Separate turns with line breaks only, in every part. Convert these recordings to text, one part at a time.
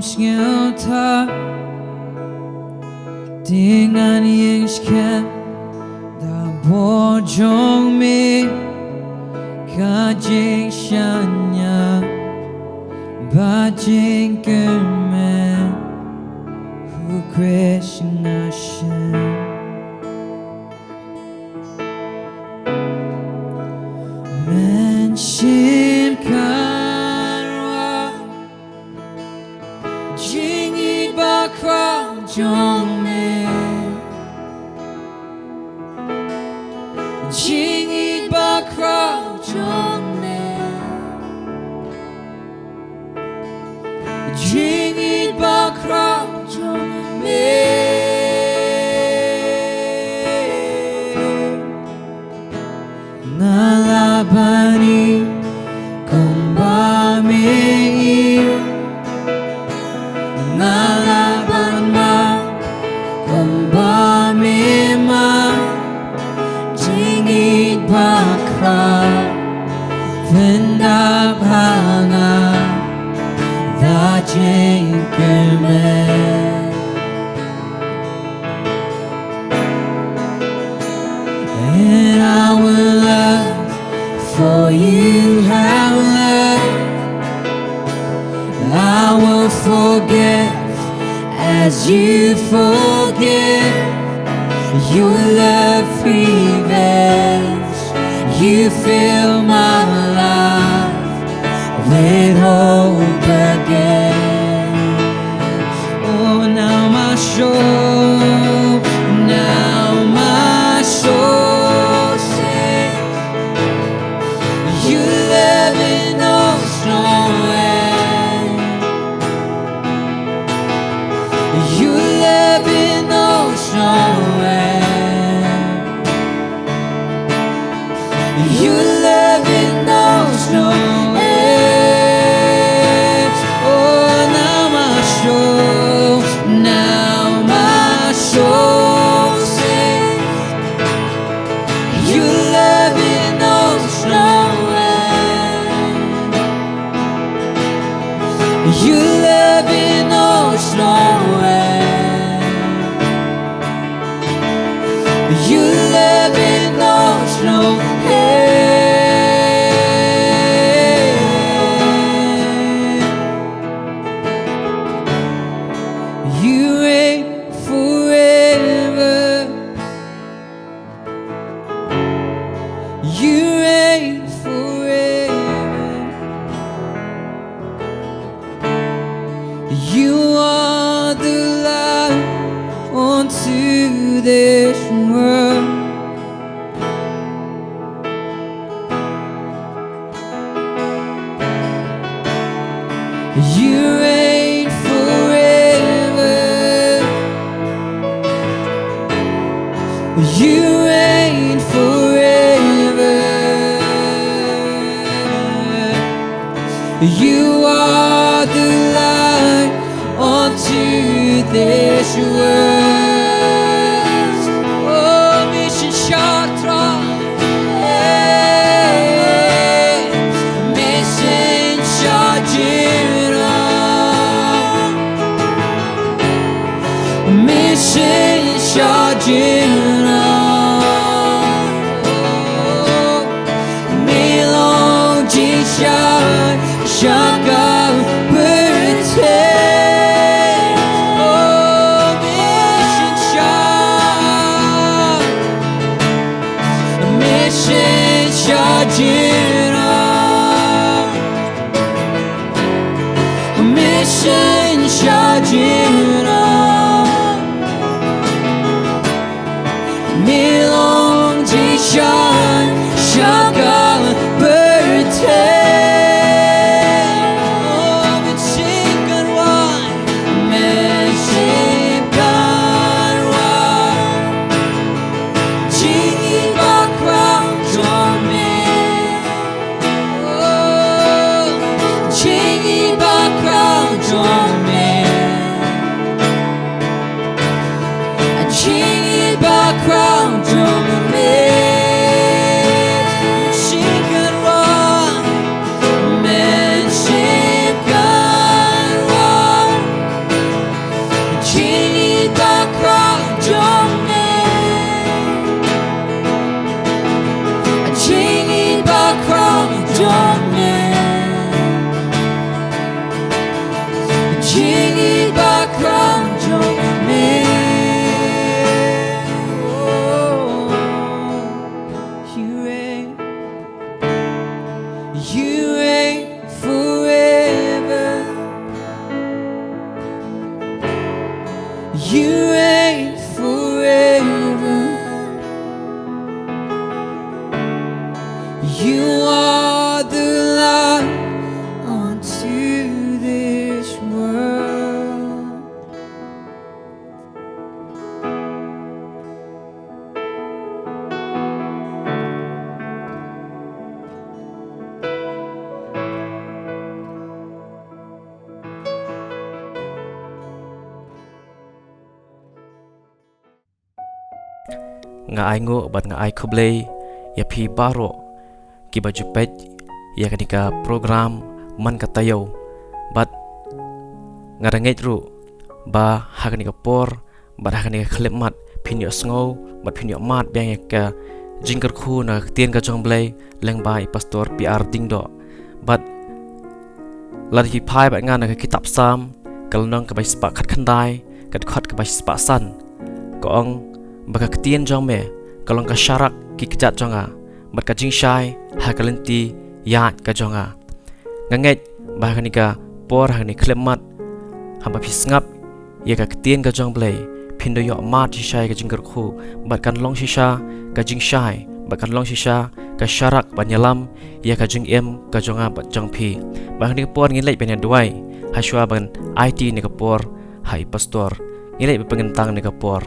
SNGEWTHAIT Dengan JINGSHANNIAH Dabo JONG JINGSHANNIAH Ba JINGKYRMEN KHRIST SHEM MYNSIEM JINGIEIT BAKHRAW JONG JINGIEIT BAKHRAW JONG JINGIEIT BAKHRAW JONG Nalabani kumbami Nalaban ma kumbami ma JINGIEIT BAKHRAW Pendabhanga Da JINGKYRMEN And I will love for you have loved. I will forgive as you forgive. Your love prevails. You fill my life with hope again. Oh, now my soul, now my soul says, you love in knows no end. You love in knows no end. You love in knows no end. Oh, now my soul says, you love in knows no end. You love in knows no end. You love in knows no end. You reign forever. You reign forever. You are the light unto this world. You reign forever. You reign forever. You are the light unto this world. Oh, mission shatra, mission shajira, mission shajira. Milong JINGSHAI Shaka PYRTHEI. Oh, mission shah, mission shajira, mission shajira. Milong JINGSHAI Shaka PYRTHEI. JINGIEIT BAKHRAW JONG You reign forever. You reign forever. You are the light unto this world.
Ngai ngo bat ngai kublei ya pi baro ki baju pet ya ketika program man katayo bat ngaranget ru ba hakani por bat hakani khlemat pinyo sngo bat pinyo mat bang ka jingkar khu na tien ka jongblei leng bai pastor P.R.DIENGDOH bat ladi pai bat ngan na kitab sam kalnong ka bai spa khat khandai kat khat ka bai spa san ko ong baka ketien jong me kalong ka syarak ki kejat jonga bat ka JINGSHAI ha kalenti yat ka jonga nganget bah kanika por hani klemat hamba pisngap ya ka ketien ka jong blei pindo yo mat JINGSHAI ka jingker khu bat kan long shisha ka JINGSHAI bat kan long shisha ka syarak banyalam ya ka JINGM ka jonga bat jong pi bah kanika por ngilai benya duai ha shwa ban IT ni ka por hai pastor ngilai pengentang ni ka por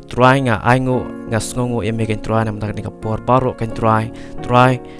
try nga aingo nga sngongo emegen try nam tak ni kapor baro kan try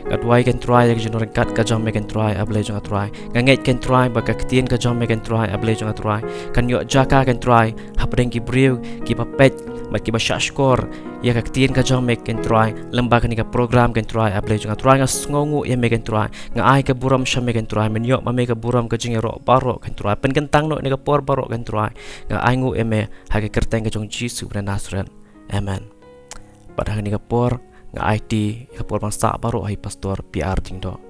ka duai kan try ya jino kat ka jom megen try able jonga try nga nget kan try ba ka ktien ka jom megen try able jonga try kan yo jaka kan try hapdeng ki briu ki papet ba ki ba shashkor ya ka ktien ka jom megen try lamba kan ni ka program kan try able jonga try nga sngongo emegen try nga ai ka buram sham megen try men yo ma me ka buram ka jingero baro kan try pen kentang no ni ka por baro kan try nga aingo eme ha ka kerteng ka jong jisu na nasran. Amen. Pada hari ni kapor nga IT kapor bangsa baru hai pastor P.R.DIENGDOH.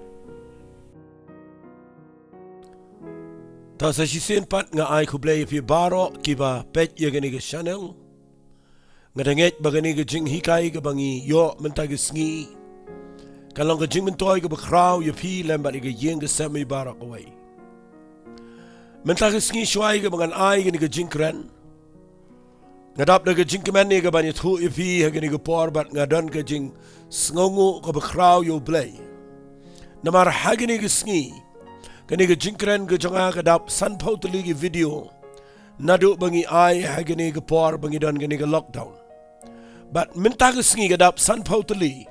Ta sa sisen pat nga ai kublay pi baro kiba pet ya gani ga channel. Nga danget bagani ga jing hikai ga bangi yo mentag sngi. Kalong ga jing mentoy ga BAKHRAW ya pi lembat ga yeng ga semi baro kawai. Mentag sngi shwai ga bangan ai ga ni ga Jingkren. Ngadap daga JINGKYRMEN ni ka banyak thu ipi hagani ka por bat ngadan ka jing sngongo ka BAKHRAW yo play. Namar hagani ka sngi kani ka JINGKYRMEN ka jonga kadap san pautali ki video nadu bangi ai hagani ka por bangi dan kani ka lockdown. Bat minta ka sngi kadap san pautali.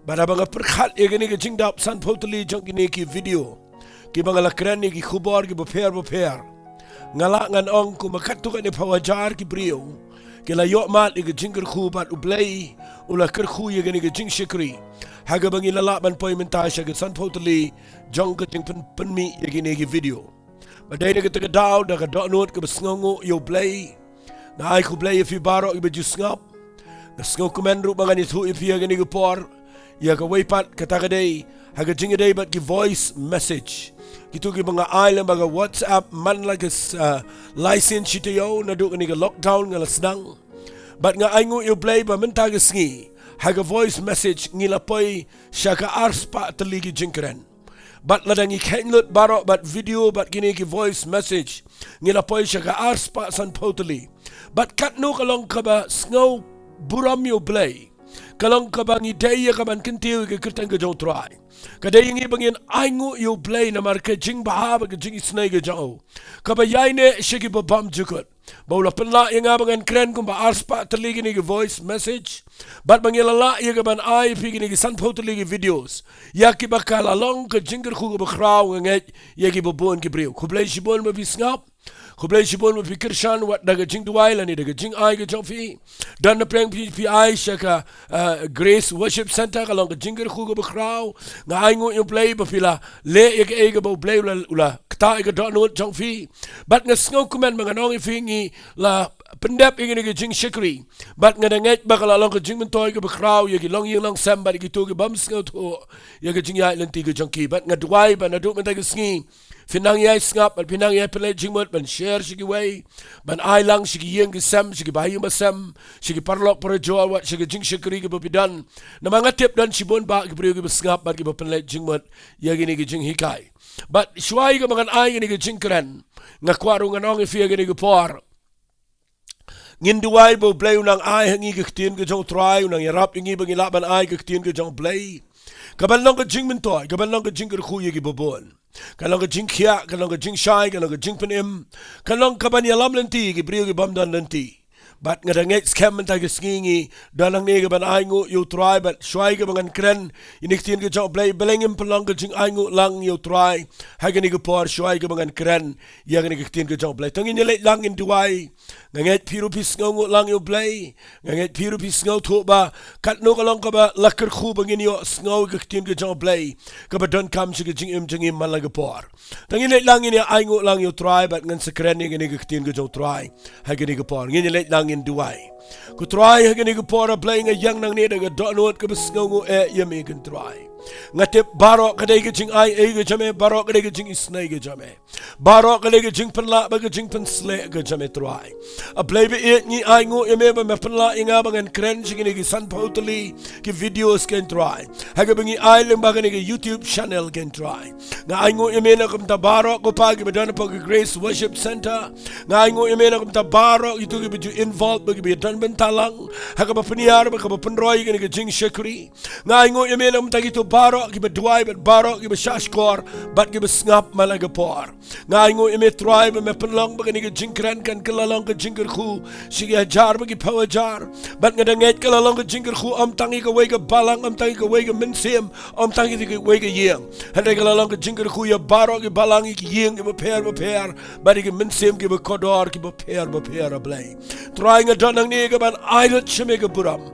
Bat abang perkhat ya kani ka jing dap san pautali jong kini ki video ki bangala keren ni ki khubor ki baper ngalak ngan ong ku makatu kan ni pawajar ki brio kila yo mat ni jingker khu bat ublei ula ker khu ye gani jing shikri haga bangi lala ban poi menta sha ke san potli jong ka jing penmi ye gani ki video badai ni ka daw da ka do not ka sngongo yo blei na ai ku blei fi baro i beju snap na sngo komendru bangani thu ifi ye gani ki por ya ka weipat kata ka dei haga jing dei bat ki voice message gitu ki mga island baga WhatsApp man like a license chito yo na do ni lockdown ngala sedang but nga aingo yo play ba menta ga sngi haga voice message ngila poi shaka arspa teligi Jingkren but ladangi kenlut baro but video but kini ki voice message ngila poi shaka arspa san potali but kat no kalong ka ba snow buram yo play kalong ka ba ngi day ka man kintiu ka kertang ka jong try kada yung ibangin aingo yo play na marka jing bahaba ka jing isnay ka jao kabayay ne shiki babam jukot baula penla yung abangan kren kung ba arspa taligi ni voice message bat bangilala yung kaban ay pigi ni sanpo taligi videos yaki ba kalalong ka jingker ku ka BAKHRAW nget yaki babon ki brio kublay shibon mabisngap kublay shibon mapikirshan wat daga jing duwai lani daga jing ay ka jong fi dan na preng PPI shaka Grace Worship Center kalong ka jingker ku ka BAKHRAW nga aingo yung play ba pila le yaka ega ba play ula kta ega donut jong fi bat nga sngo kumen mga nong ifingi la pendep ingin ka jing shikri bat nga danget ba kalalong ka jing mentoy ka BAKHRAW yaki long yung lang semba ki tu ka bam sngo to yaka jing yai lanti ka jong ki bat nga duwai ba na du mentay ka sngi Finang yai sngap ban pinang yai pelai jingmut ban share shigi way ban ai lang shigi yeng ke sam shigi bayi masam shigi parlok para joa wat shigi jing shikri ke bidan na mga tip dan shibon ba ke priyo ke sngap ban ke pelai jingmut ya gini ke jing hikai but shwai ke mangan ai gini ke jingkren ngakwaru nganong ifia gini ke por ngin duai bo blay unang ai hangi ke tin ke jong try unang yarap ingi bangi laban ai ke tin ke jong blay kabalong ke jing mentoy kabalong ke jing ke khuye ke bobon kalong ke jing khia kalong ke jing shai kalong ke jing penim kalong kaban yalam lenti ke brio ke bamdan lenti bat ngadangek scam mentag skingi dalang ne ke ban ai ngu you try but shwai ke bangan kren inik tin ke jong blay belengim pelong ke jing ai ngu lang you try hagani ke por shwai ke bangan kren ya ke tin ke jong blay tangin le lang in duai nganget piru pis ngau lang yo blay nganget piru pis ngau thu ba kat no kalong ka ba lakar khu bangin yo ngau ke tin ke jong blay ka ba don kam shi ke jing im malang ke por tangin le lang in ai ngu lang yo try but ngan sekren ni ke tin ke jong try hagani ke por ngin le lang in duai ku try hagani ke por blay nga yang nang ne ga do not ke bis ngau e yemi kan try ngatip barok kadai ke jing ai ke jame barok kadai ke jing isnai ke jame barok kadai ke jing penla ba ke jing pensle ke jame try a play be it ni ai ngo eme ba me penla inga bangan kren jing ni ke san pautali ke videos can try haga bangi ai lem ba ke YouTube channel can try nga ai ngo eme na kum ta barok ko pa ke badan pa ke Grace Worship Center nga ai ngo eme na kum ta barok itu ke biju involved ba ke dan bentalang haga ba peniar ba ke ba penroy ke jing shakri nga ai ngo eme na kum ta gitu barok ki berduai bet barok ki bersashkor bat ki besngap malaga por ngai ngo ime try me penlong bagani ke jingkran kan kelalong ke jingker khu sigi ajar bagi pawajar bat ngadanget kelalong ke jingker khu am tangi ke wege balang am tangi ke wege MYNSIEM am tangi ke wege yeng hande kelalong ke jingker khu ya barok ki balang ki yeng ki beper bari ke MYNSIEM ki bekodor ki beper ablay try ngadonang ni ke ban ailot cheme ke buram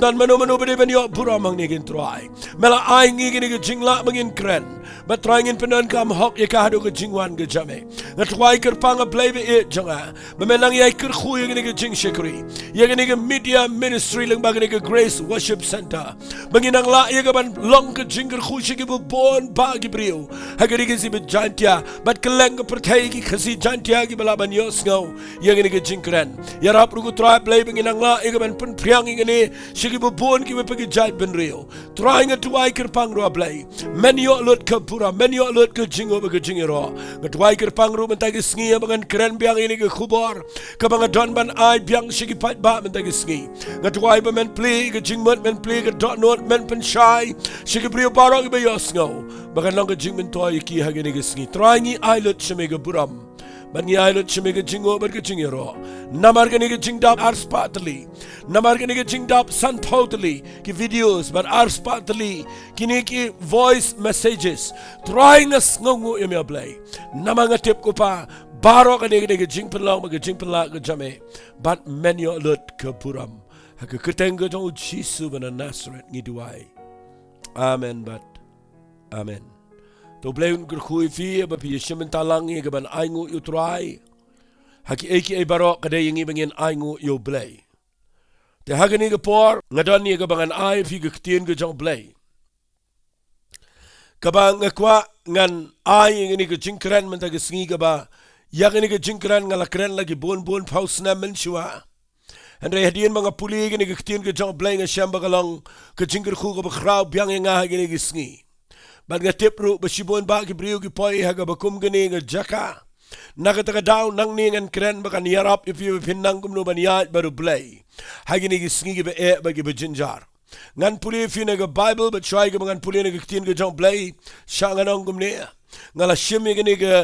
dan mano bede ben yo buram ang ni gen try mela ai ngi gini ke jingla mangin kren but trying in penan kam hok ye ka hado ke jingwan ke jame ngatwai ker panga play be it janga memenang ye ker khu ye gini ke jing shikri ye gini ke media ministry lang bagini ke Grace Worship Center banginang la ye ban long ke jinger khu shiki bu bon ba gi brio hagari ke si be jantia but keleng ke PYRTHEI ki khasi jantia ki balaban yo sngo ye gini ke jingkren ya rap rugu try play banginang la ye ban pen priang ngini shiki bu bon ki be pagi jat ben rio trying to wai ker pangro play men yo lut ke pura men yo lut ke jingo be ke jingero ngatwai ker pangro mentagi sngi bangan kren biang ini ke khubor ke banga don ban ai biang shiki pat ba mentagi sngi ngatwai ba men play ke jingmut men play ke dot not men pen shai shiki brio barok be yo sngo bagan long ke jingmen toy ki hagini ke sngi trying I lut sheme ke buram ban ngi ai lut sheme ke jingo ber ke jingero namar ke ni ke jingdap arspatli namar ke ni ke jingdap san totally ki videos but arspatli kini ki voice messages trying us ngongu eme play namanga tip ko pa baro ka ni ke jingpelong ke jingpela ke jame but men yo lut ke buram ha ke keteng ke jong Jesus ban Nazareth ngi duai amen but amen to play un khui fi ba pi shemen talang ngi ke ban aingu you try haki eki baro ka de ngi bangin aingu yo play te hagani ke por ngadon ni ke bangan ai fi ke tien ke jong play kabang ngakwa ngan ai ngi ke jingkran men ta ke sngi ke ba ya ngi ke jingkran ngala kren lagi bon paus na men shwa andre hadien mga puli ngi ke tien ke jong play nga SHEM bagalong ke jingker khu ke BAKHRAW biang nga ngi ke sngi bad nga tipru ba shibon ba ki brio ki poi haga bakum gani nga jaka nakataka daw nang ni ngan kren baka niyarap if you pinang kumno baniyat baru play hagi ni sngi ba e ba ki jinjar ngan puli fi naga Bible but try ga ngan puli naga tin ga jong play sha nganong kumne ngala shimi gani ga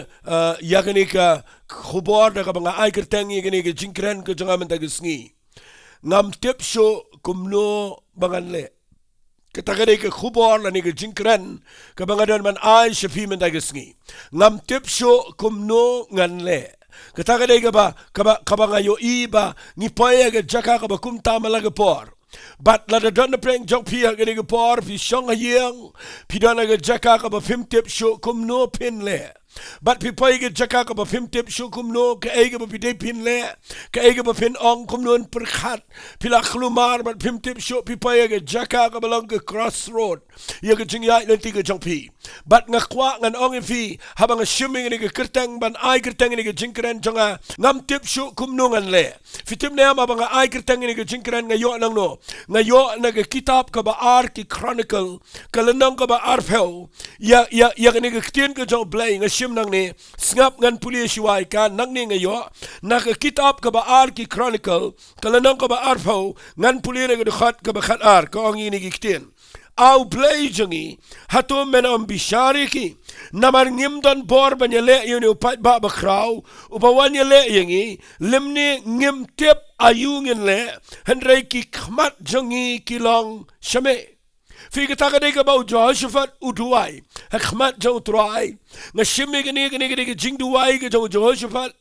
yagani ka khubor daga banga ai kertengi gani ga jingkren ka jonga menta ga sngi ngam tip Shuh Kumno bangan le Ketagade ke khubor la ni ke jingkren ke bangadon man ai shafi men dai sngi ngam tip Shuh Kumno ngan le ketagade ke ba kabanga yo iba ni poye ke jaka ka bakum tamala ke por but la don preng jok pia ke por pi shong yang pi dona ke jaka ka ba fim tip Shuh Kumno pin le But pipoy ke jaka ka ba phim tip Shuh Kumno ke ai ke ba pidei pin le ke ai ke ba pin ong kumnon perkhat pila klumar but phim tip Shuh pipoy ke jaka ka ba long ke crossroad ye ke jingiait le ti ke jong pi but ngakwa ngan ong fi habang shimming ni ke kerteng ban ai kerteng ni ke jingkren jonga ngam tip Shuh Kumno ngan le fitim ne ma bang ai kerteng ni ke jingkren ngayo nang no ngayo na ke kitab ka ba ar ki chronicle ka lenong ka ba arphel ya ni ke ktien ke jong blay ngashim nang ni sngap ngan pulia shiwai ka nang ni ngayo na ke kitab ka ba ar ki chronicle ka lenong ka ba arphel ngan pulia ni ke khat ka ba khat ar ka ong ni ke ktien au blay jongi hato men ambishari ki namar ngim don bor banyale yuni upat ba BAKHRAW upawan yale yengi limni ngim tip ayungin le hendrai ki khmat jongi kilong shame fi ka de ka bau Jehoshaphat uduai khmat jo trai nga shime gani ke jingduai ke jo Jehoshaphat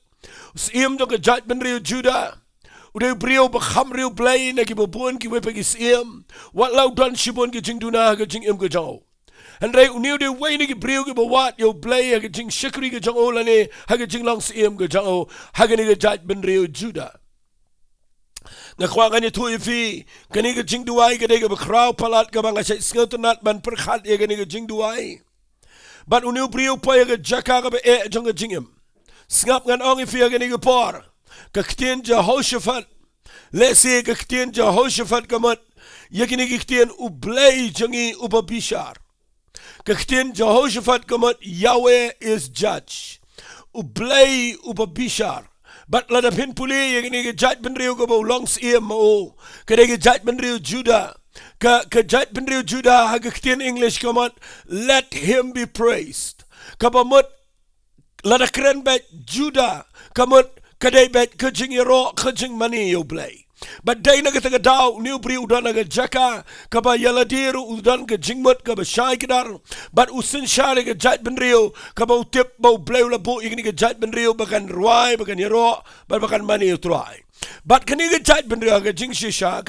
sim do ka jat benri Judah udah beriau berhamriu play nak ibu pun kita pergi sim, walau dan sibun kita jingduna kita jingim kita jauh. Henry uniu dia way ni kita beriau kita buat yo play kita jing syakri kita jauh lah ni, kita jing lang sim kita jauh, kita ni kita jat benriu Judah. Ngakwakan itu ifi, kini kita jingduai kita BAKHRAW palat kita bang asyik SNGEWTHAIT ban perkhat ya kini kita jingduai. But uniu beriau pay kita jaka kita jang kita jingim. Sngap ngan ong ifi kita por. Kektien Jehoshaphat lesi kektien Jehoshaphat kamat yakini kektien ublay jangi ubabishar kektien Jehoshaphat kamat Yahweh is judge ublay ubabishar but lada pin puli yakini ke judge benriu ka longs mo kede ke judge benriu Judah ke judge benriu Judah ha kektien English kamat let him be praised kabamut lada keren bet Judah kamat kadai bet kejing iro kejing mani yo play but day na kita daw new bri udan na jaka kaba yaladiru udan ke jingmut kaba shai kedar but SYNSHAR ke jat benrio kaba utip bau play la bo igni ke jat benrio bakan RWAI bakan iro bakan mani yo try but kani ke jat benrio ke JINGSHAI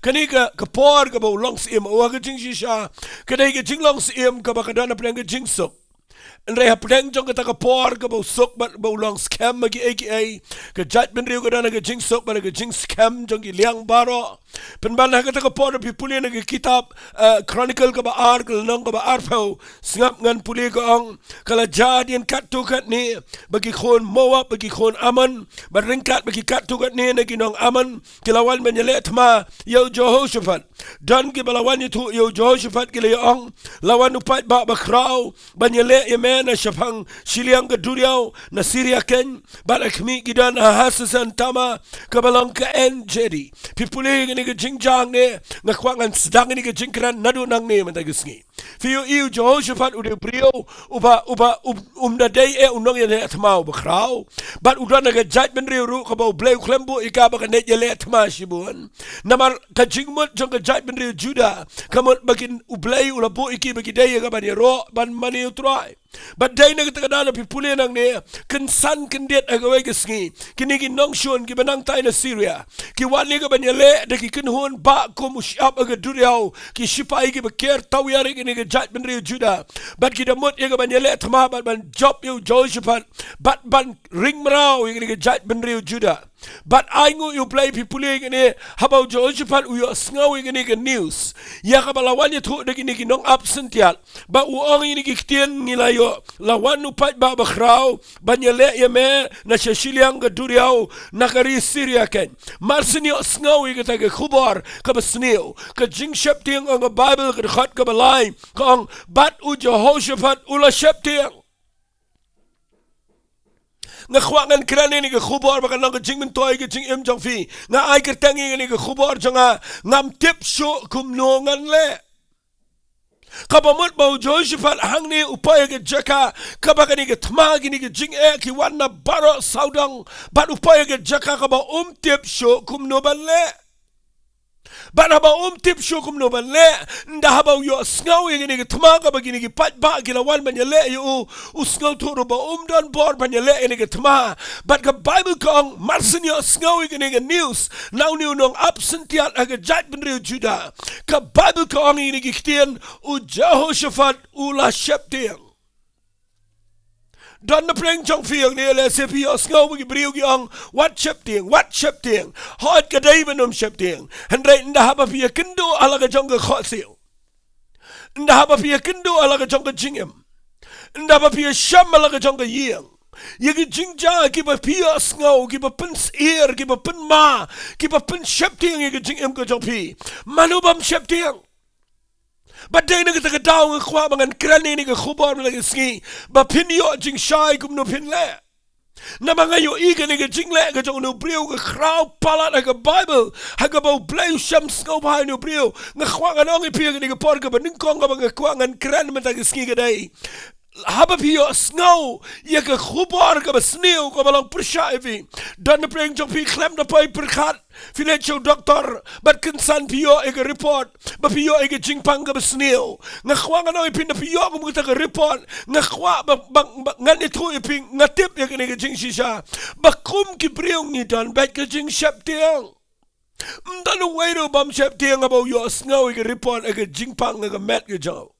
kani ke por kaba longs im o ke JINGSHAI kadai ke jinglongs im kaba kadana plang ke jingsuk en reha pedeng jong kata kapor ke bau sok bat bau long scam bagi AKA ke jat benriu ke dana ke jing sok bat ke jing scam jong ki liang baro penbana kata kapor pi puli na ke kitab chronicle ke ba ar ke nong ke ba ar phau sngap ngan puli ke ong kala jadian kat tu kat ni bagi khon Moab bagi khon Ammon bat ringkat bagi kat tu kat ni na ki nong Ammon kilawan menyele thma yo Jehoshaphat dan ke balawan itu yo Jehoshaphat ke le ong lawan upat ba BAKHRAW banyele na syapang siliang ke duriau na Syria ken barakmi gidan hasasan tama kabalang ke NJD pipuli ni ke jingjang ne ngakwangan sedang ni ke jingkran nadu nang ne mentagisngi fiu iu Jehoshaphat udah beriau uba dadai unong ya atmau BAKHRAW bat udah na ke jat benriu ru ka bau bleu klembu ika ba net ya le atma shibun namar ka jingmut jong ke jat benriu Judah kamut bagin ublei ulabu iki bagi daya ka ban ro ban mani utrai but day na kita kadana pipuli nang ne kensan kendiat agawai kesngi kini ki nongshun ki benang tay na Syria ki wali ka banyale de ki kenhun ba ko musyab aga duriau ki sipai ki beker tawyari kini ke jat benriu Judah but ki damut ya ka banyale thma ban job yo Jehoshaphat but ban ring merau kini ke jat benriu Judah but aingu you play pipuli kini habau Jehoshaphat uyo sngawi kini ke news ya ka balawan ya thu de kini ki nong absent yat ba uong ini ki ktien ngilay lawan upat ba BAKHRAW banyale yame na shashiliang ke duriau nakari Syria ken marsinio sngawi kita ke khubar ke besnio ke jingshap tiang ang Bible ke khat ke balai kong bat u Jehoshaphat ula shap tiang ngakwangan krane ni ke khubar bakan lang ke jingmen toy ke jing im jong fi nga ai kertangi ni ke khubar jonga ngam tip Shuh Kumno ngan le kabamut bau Jehoshaphat hang ni upaya ke jaka kabakani ke thma gini ke jing ki wana baro saudang bat upaya ke jaka kaba tip Shuh Kumno balle bat haba tip Shuh Kumno balle nda haba yo sngaw gini ke thma kabagini ke pat ba ki lawan banyale yo usngaw toro ba dan bor banyale ini ke thma bat ke Bible kong marsin yo sngaw gini ke news now new nong absent yat aga jat benriu Judah ke Bible kong ini ke ktien u Jehoshaphat ula sheptiang Don na preng chong fiang ni le se pi os ngau gi briu gi ong wat chep tiang hot ka dai benum chep tiang han re nda ha ba pi kendo ala ga chong ga kho siu nda ha ba pi kendo ala ga chong ga jingem nda ba pi sham ala ga chong ga yiang ye gi jingja gi ba pi os ngau gi ba pin ear gi ba pin ma gi ba pin chep tiang ye gi jingem ga chong pi manu bam chep tiang But they nigga take a down and quam and granny nigga hubar like a ski, but pin yo JINGSHAI kum no pin le. Namanga yo eager nigga jingle ga no brio ga kraw pala like a Bible, hagabo blue sham scope high no brio, na kwang an ongi pig nigga porka, but ninkonga ga kwang and granny like a ski day. Haba pio snow, ye ga hubar ga sneeuw ga lang pershavi. Dan de preng jong pi klem de paper kat. Financial doctor, but kinsan pio ega report, but pio ega jingpang ga sneeuw. Nga kwang an ongi pin de pio ga muta ga report, nga kwa ngan itu iping nga tip ega nega jingshisha. But kum ki briong ni dan bet ga jing shep tiang. Dan way do bam shep tiang about your snow ega report ega jingpang ega met ga jo.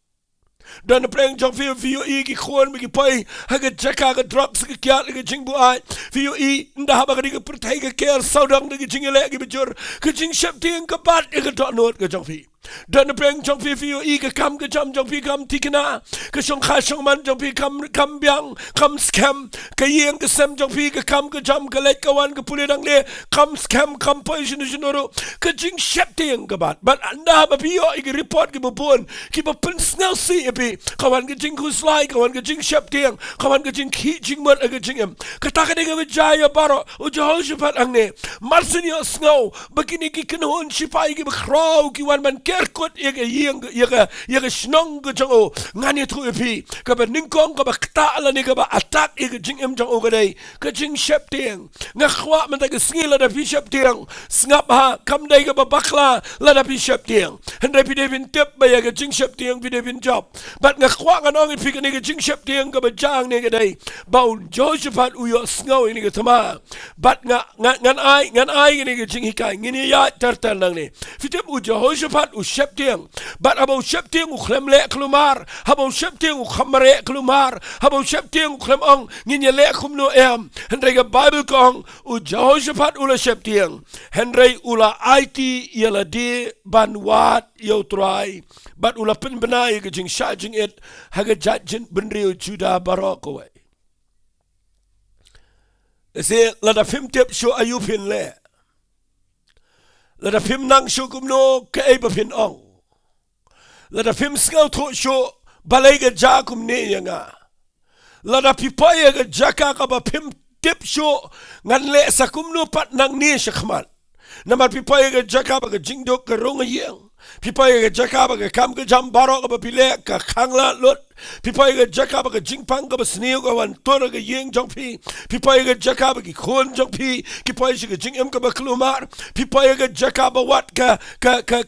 Dan de preng jong vio I ki gewoon mi ki pai haga jaka ga drugs ga kyat ga jingbu ai vio I nda haba ga ga pertai ga ker saudang ga jingele ga bejur ga jing shep tiang ga bat ga dot not ga jong vi dan de preng jong vio I ga kam ga jam jong vi kam tikina ga shong kha shong man jong vi kam byang kam scam ga yeng ga sem jong vi ga kam ga jam ga let ga wan ga pule dang le kam scam kam position jinoro ga jing shep tiang ga bat but nda haba vio I ga report ga bubon ki ba pin snel si kawan ke jing kuslai kawan ke jing shep tiang kawan ke jing ki jing mat ke jing em kataka de ga jaya baro o Jehoshaphat angne marsin yo snow begini ki kenhon sipai ki BAKHRAW ki wan man kerkot ye ga snong ke jong o ngani thu epi ka ba ningkong ka ba kta ala ni ka ba attack ye ke jing em jong o ga dai ke jing shep tiang nga khwa man ta ke sngi la da pi shep tiang snap ha kam dai ka ba bakla la da pi shep tiang hendai pi devin tep ba ye ke jing shep tiang pi devin job But nga kwang an ongi pika nigga jing shep tiang ka ba jang nigga day Bao Jehoshaphat uyo snow nigga tama But ngan ai nigga jing hikai Ngini ya tertel nang ni Fitip u Jehoshaphat u shep tiang But abao shep tiang u klem le klumar Habao shep tiang u khamare klumar Habao shep tiang u klem ong Nginya le kumno em Hendrai ka Bible kong u Jehoshaphat ula shep tiang Hendrai ula IT yala di banwat yo try But ula pin benai ke JINGSHAI JINGIEIT haga jajin benriu Judah barokawai. Ese lada fim tip shu ayupin le. Lada fim nang Shuh Kumno ke eba pin ong. Lada fim skau tho shu balai ga jakum ne yanga. Lada pipaya ga jaka ka ba fim tip shu ngan le sakumno pat nang ni shakman. Namar pipaya ga jaka ba ga jingdok ka ronga yang. Pipaya ga jaka ba ga kam ga jam barok ba pile ka khangla lot Pipaya ga jaka ba ga jingpang ga ba sneew ga wan tora ga yeng jong pi Pipaya ga jaka ba ki khon jong pi Pipaya shi ga jingem ga ba klumar Pipaya ga jaka ba wat ka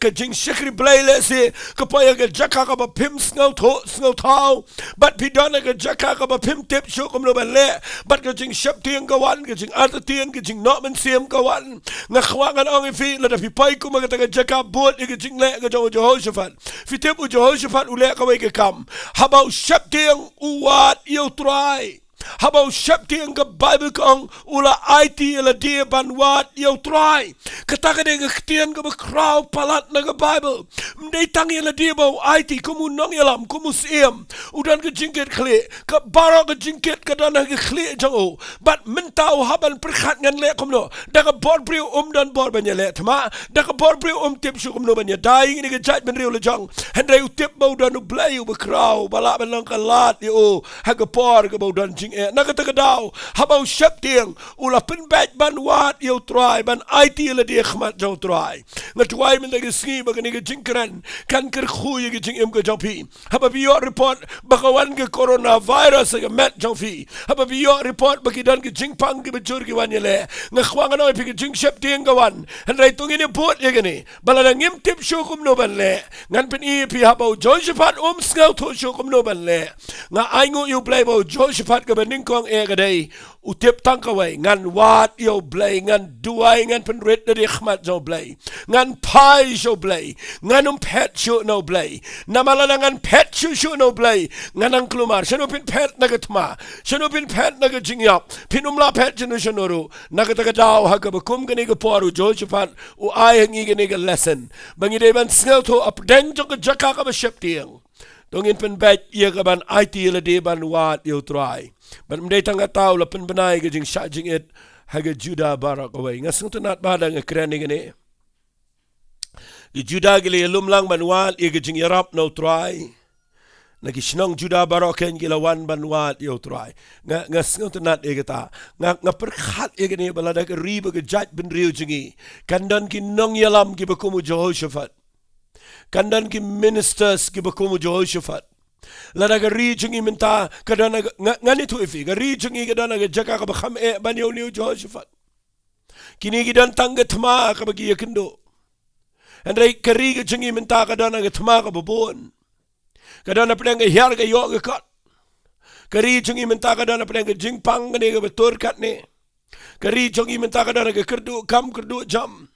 jing shikri blay le se Pipaya ga jaka ga ba pim snow tau But pidana ga jaka ga ba pim tip Shuh Kumno ba le But ga jing shep tiang ga wan ga jing arta tiang ga jing MYNSIEM ga wan Nga khwangan ongi fi la da pipaya kuma ga jaka bot ga jing le ga jong Jehoshaphat Fitip u Jehoshaphat u le ka wai ga kam Habao shep tiang uwat yo try Habao shep tiang ka Bible kong ula IT ila dia banwat yo try Kataka de ga ktian ka BAKHRAW palat na ka Bible Mday tangi ila dia bao IT kumu nong yalam kumu siem Udan ka jingkit kli Ka baro ka jingkit ka dana ka kli jang o Bat mentau haban perkhat ngan le kumno Daka bor priu dan bor banya le Tama Daka bor priu tip Shuh Kumno banya Dai ini ka jat ben riu le jang Hendai u tip bao dan u blay u BAKHRAW Balak ben lang ka lat yo Haga por ka bao dan jing Nakataka daw Habao shep tiang Ula pin bat ban wat yo try Ban IT ila di khmat jaw try Nga tuwai men dagi ski Baga niga jingkren Kan kerkhuy ga jing im ga jaw pi Haba biyo report Bakawan ga coronavirus ga met jaw pi Haba biyo report Bakidan ga jingpang ga bajur ga wan yale Nga khwanga noy pi ga jing shep tiang ga wan Handray tungin yung bot ya gani Bala na ngim tip Shuh Kumno ban le Ngan pin pi habao Jehoshaphat sngaw to Shuh Kumno ban le Nga aingo yu play bao Jehoshaphat ga bening kong gadai utip tangkawai ngan wat yo blay ngan duai ngan penrit dari khmat jo blay ngan pai jo blay ngan pet shu no blay namala ngan pet shu no blay ngan ang klumar shano pin pet nagatma shano pin pet nagajingyap pinumla pet jenu shanoru nagatagadaw hagabakum gani ga poru Josephat u ay hangi gani ga lesson bangi de ban snel to apdeng jo ga jaka ka ba sheptiang dongin pen bet ia ka ban IT la de ban wat yo try ban mday tanga tao la pen banay ga jing sha jing it haga juda barak away ngasung tunat bada nga kreni gani gi juda gili lum lang ban wat ia ga jing yarap no try nagi sinong juda barak ken gila wan ban wat yo try ngasung tunat ia ta nga perkhat ia gani balada ka riba ga jat ben riu jingi kandan ki nong yalam ki bakumu Jehoshaphat kandan ki ministers ki bakumu Jehoshaphat lada ga rijingi minta kadana ngani tu ifi ga rijingi kadana ga jaka ka bakham ban yo niu Jehoshaphat kini gidan tangga thma ka bagi yakindo andai kari ga jingi minta kadana ga thma ka babon kadana pedang ga hyar ga yo ga kat kari jingi minta kadana pedang ga jingpang ne ga betur kat ne kari jingi minta kadana ga kerdu kam kerdu jam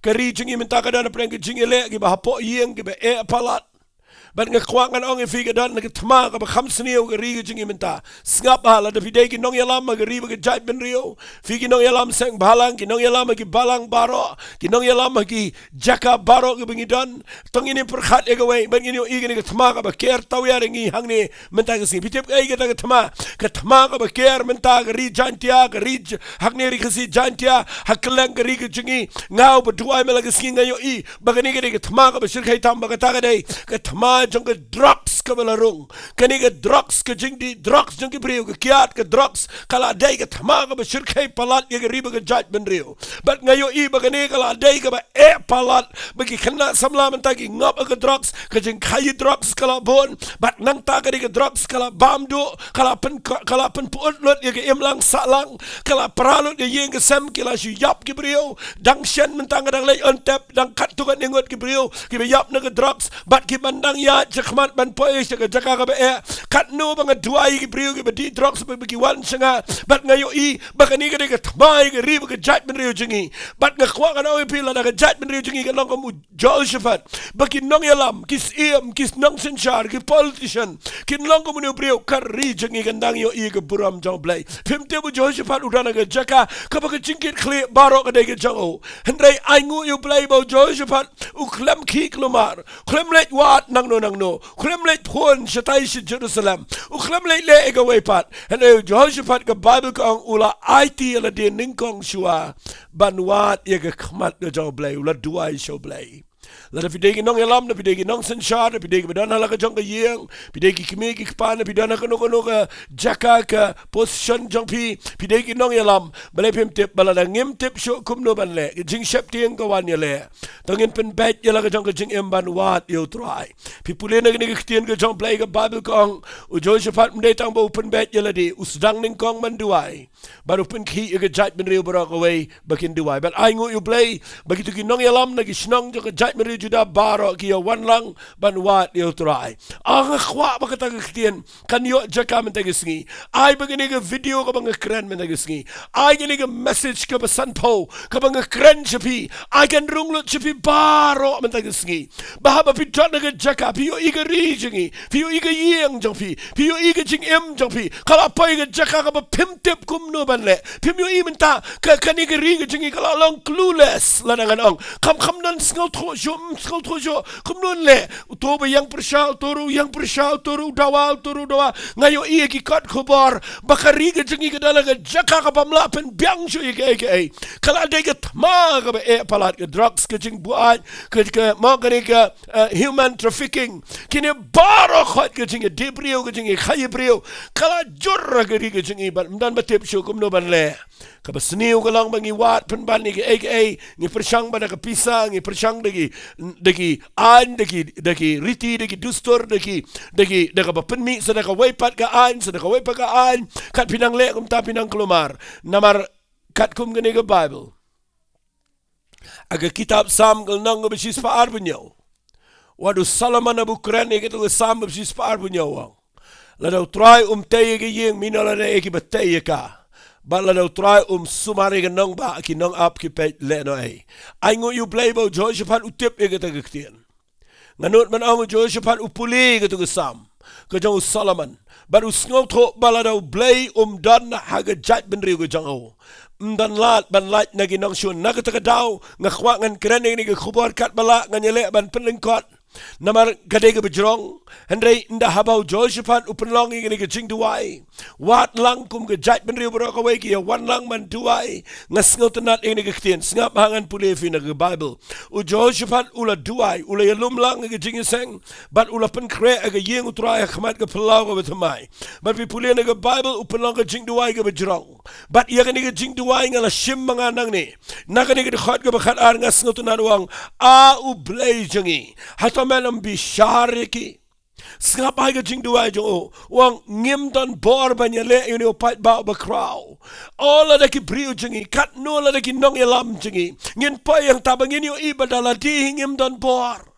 kari jingi minta kadana pedang ga jingile gi bahapo yeng gi be palat ban nga kwangan ong ifi gadan nga tma ka ba khamsniyo ga ri jingi minta ngap hala da fidei ki nong yalam ga ri ga jai ben rio fi ki nong yalam seng balang ki nong yalam ki balang baro ki nong yalam ki jaka baro ga bingi dan tong ini perkhat e ga wei ban ini i ga tma ka ba ker taw ya ngi hang ni minta ga sing pitep ai ga tma ka ba ker minta ga ri jantia ga ri hak ne ri khasi jantia haklang ga ri ga jingi ngau ba duai mela ga sing ga yo i ba ga ni ga tma ka ba shir khai tam ba ga ta ga dei ka tma jong ke drugs ke belarung kani ke drugs ke jing di drugs jong ke brio ke kiat ke drugs kala dai ke thama ke besir khai palat ke riba ke jaj ben rio bat ngayo i bagane kala dai ke ba palat bagi khana samla menta ki ngap ke drugs ke jing khai drugs kala bon bat nang ta ke drugs kala bam do kala pen puut lot ke imlang salang kala pralut ke yeng ke sem kala shu yap ke brio dang shen menta ngadang lay on tap dang kat tu kan ngot ke brio ke yap na ke drugs bat ki bandang ya jakmat ban poe jaga jaka ka be kat no bang duai ki brio ki bedi drugs be ki wan sanga bat ngayo i bakani ka de thmai ke ri ke jat ben rio jingi bat nga khwa ka no pila da jat ben rio jingi ka long ko mu Jehoshaphat baki nong yalam kis kis nong SYNSHAR ki politician kin long ko mu brio kar ri jingi ka ndang yo i ke buram jong blai phim te bu Jehoshaphat udana ka jaka ka ba ka jingkit khle baro ka de ke jango hendrai ai ngu yo blai bo Jehoshaphat u khlam ki klumar khlam let wat nang no khlam let phon shatai shi Jerusalem u khlam let le ega way pat and Jehoshaphat ka Bible ka ula IT la de ning kong shua banwat ye ka khmat de jo blai ula duai sho blai la da fidegi nong yalam da fidegi nong SYNSHAR da fidegi badana la ka jong ka yeng fidegi kimi ki kpan da fidana ka no ka jaka ka position jong fidegi nong yalam balai pim tip balada ngim tip Shuh Kumno ban le jing shep tieng ka wan ye le tongin pen bet ye la ka jong ka jing em ban wat yo try pi pule na ni ka tien ka jong play ka Bible kong u Jehoshaphat mde tang bo pen bet ye la di usdang ning kong man duai baru pen ki ka jat ben rio barak away bakin duai but ai ngu you play bagitu ki nong yalam na ki snong jo ka jat ben juda baro ki wan lang ban wat yo try ang khwa ba ka tag tien kan yo jaka men tag singi ai bagini ka video ka bang kren men tag singi ai gini ka message ka ba san po ka bang kren chapi ai kan rung lo chapi baro men tag singi ba ba pi tan ka jaka pi yo iga ri jingi pi yo iga yeng jong pi yo iga jing em jong pi kala pa iga jaka ka ba pim tip kumno ban le pim yo i menta ka kan iga ri jingi kala long clueless la nang ong kam nan skol tro skol trojo kumnon le utoba yang persal toru dawa ngayo iya ki kat khobar bakari ga jingi ga dala ga jaka ka pamla pen biang shu ke kala de ga thma ga palat ga drugs ga jing buat ka ma ga human trafficking kine baro khat ga jingi debrio ga jingi khay brio kala jor ga ri ga jingi ban dan batep Shuh Kumno ban le ka basniu ka lang bangi wat pen ban ni ni persang ban ka pisang ni persang dagi riti dagi dustor dagi ba penmi sedaka waipat ka an kat pinang le kum ta pinang kelumar namar kat kum gani ka Bible aga kitab Sam gal nang besis pa arbunyo wadu Salaman abu Quran ke tu Sam besis pa arbunyo la daw try tayo ke yeng minala na eki batay ka ba la daw try sumari ke nong ba ki nong up ki pe le no ay ngo you play bo Josephat utip e ke tagtian nganot man ang Josephat upuli ke tu sam ke jong Solomon ba usngau tho ba la daw play dan ha ke jat ben riu ke jong o dan lat ban lat na ginong shun na ka daw nga khwa ngan kren ni ke khubor kat bala ngan yele ban penlengkot namar gade ke bejrong hendrei nda habau Josephat upenlong ni ke jing duai wat lang kum ke jat ben riu bro ka wei ki wan lang man duai ngas ngau tenat ni ke ktien ngap hangan pule fi na ke Bible u Josephat ula duai ula yalum lang ke jing seng bat ula pen kre ke yeng utrai khmat ke pelau ke betamai bat pi pule na ke Bible upenlong ke jing duai ke bejrong bat ia ke ni ke jing duai ngala shim manganang ni na ke ni ke khot ke bakhat ar ngas ngau tenat wang a u blai jangi Menam bishare ki Sngap hai ke jing duai jo wang ngim dan bor banyale yuni opat ba BAKHRAW ola da ki briu jingi kat no la da ki nong yalam jingi ngin pa yang tabangin yo ibadala di ngim dan bor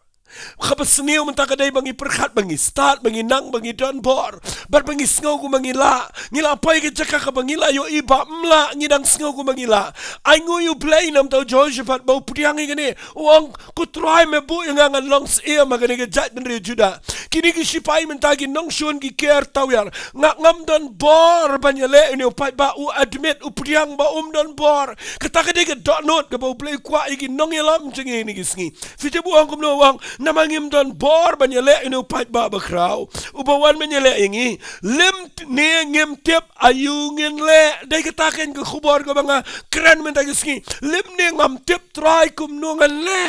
Kapag siniw man takadai bangi perkat bangi start bangi nang bangi don bor bar bangi sngaw ko mangila ngila pay ke jaka ka bangila yo iba mla ngidang sngaw ko mangila ay nguyu play nam taw Josephat bau putiangi gani uang ko try me bu yang ngan longs e magani ke jat ben Juda kini ki sipay man tagi nong shun ki care tawyar ngam don bor banyale ini upat ba u admit u putiang ba don bor katakadai ke dot note ke bau play kwa iki nong yalam jingi ni kisngi fite bu ang kumno wang namangim don bor banyale inu pat ba BAKHRAW ubawan banyale ingi lim ne ngim tip ayungin le dai kataken ke khubor ko banga kren men tagiski lim ne ngam tip try kumno ngan le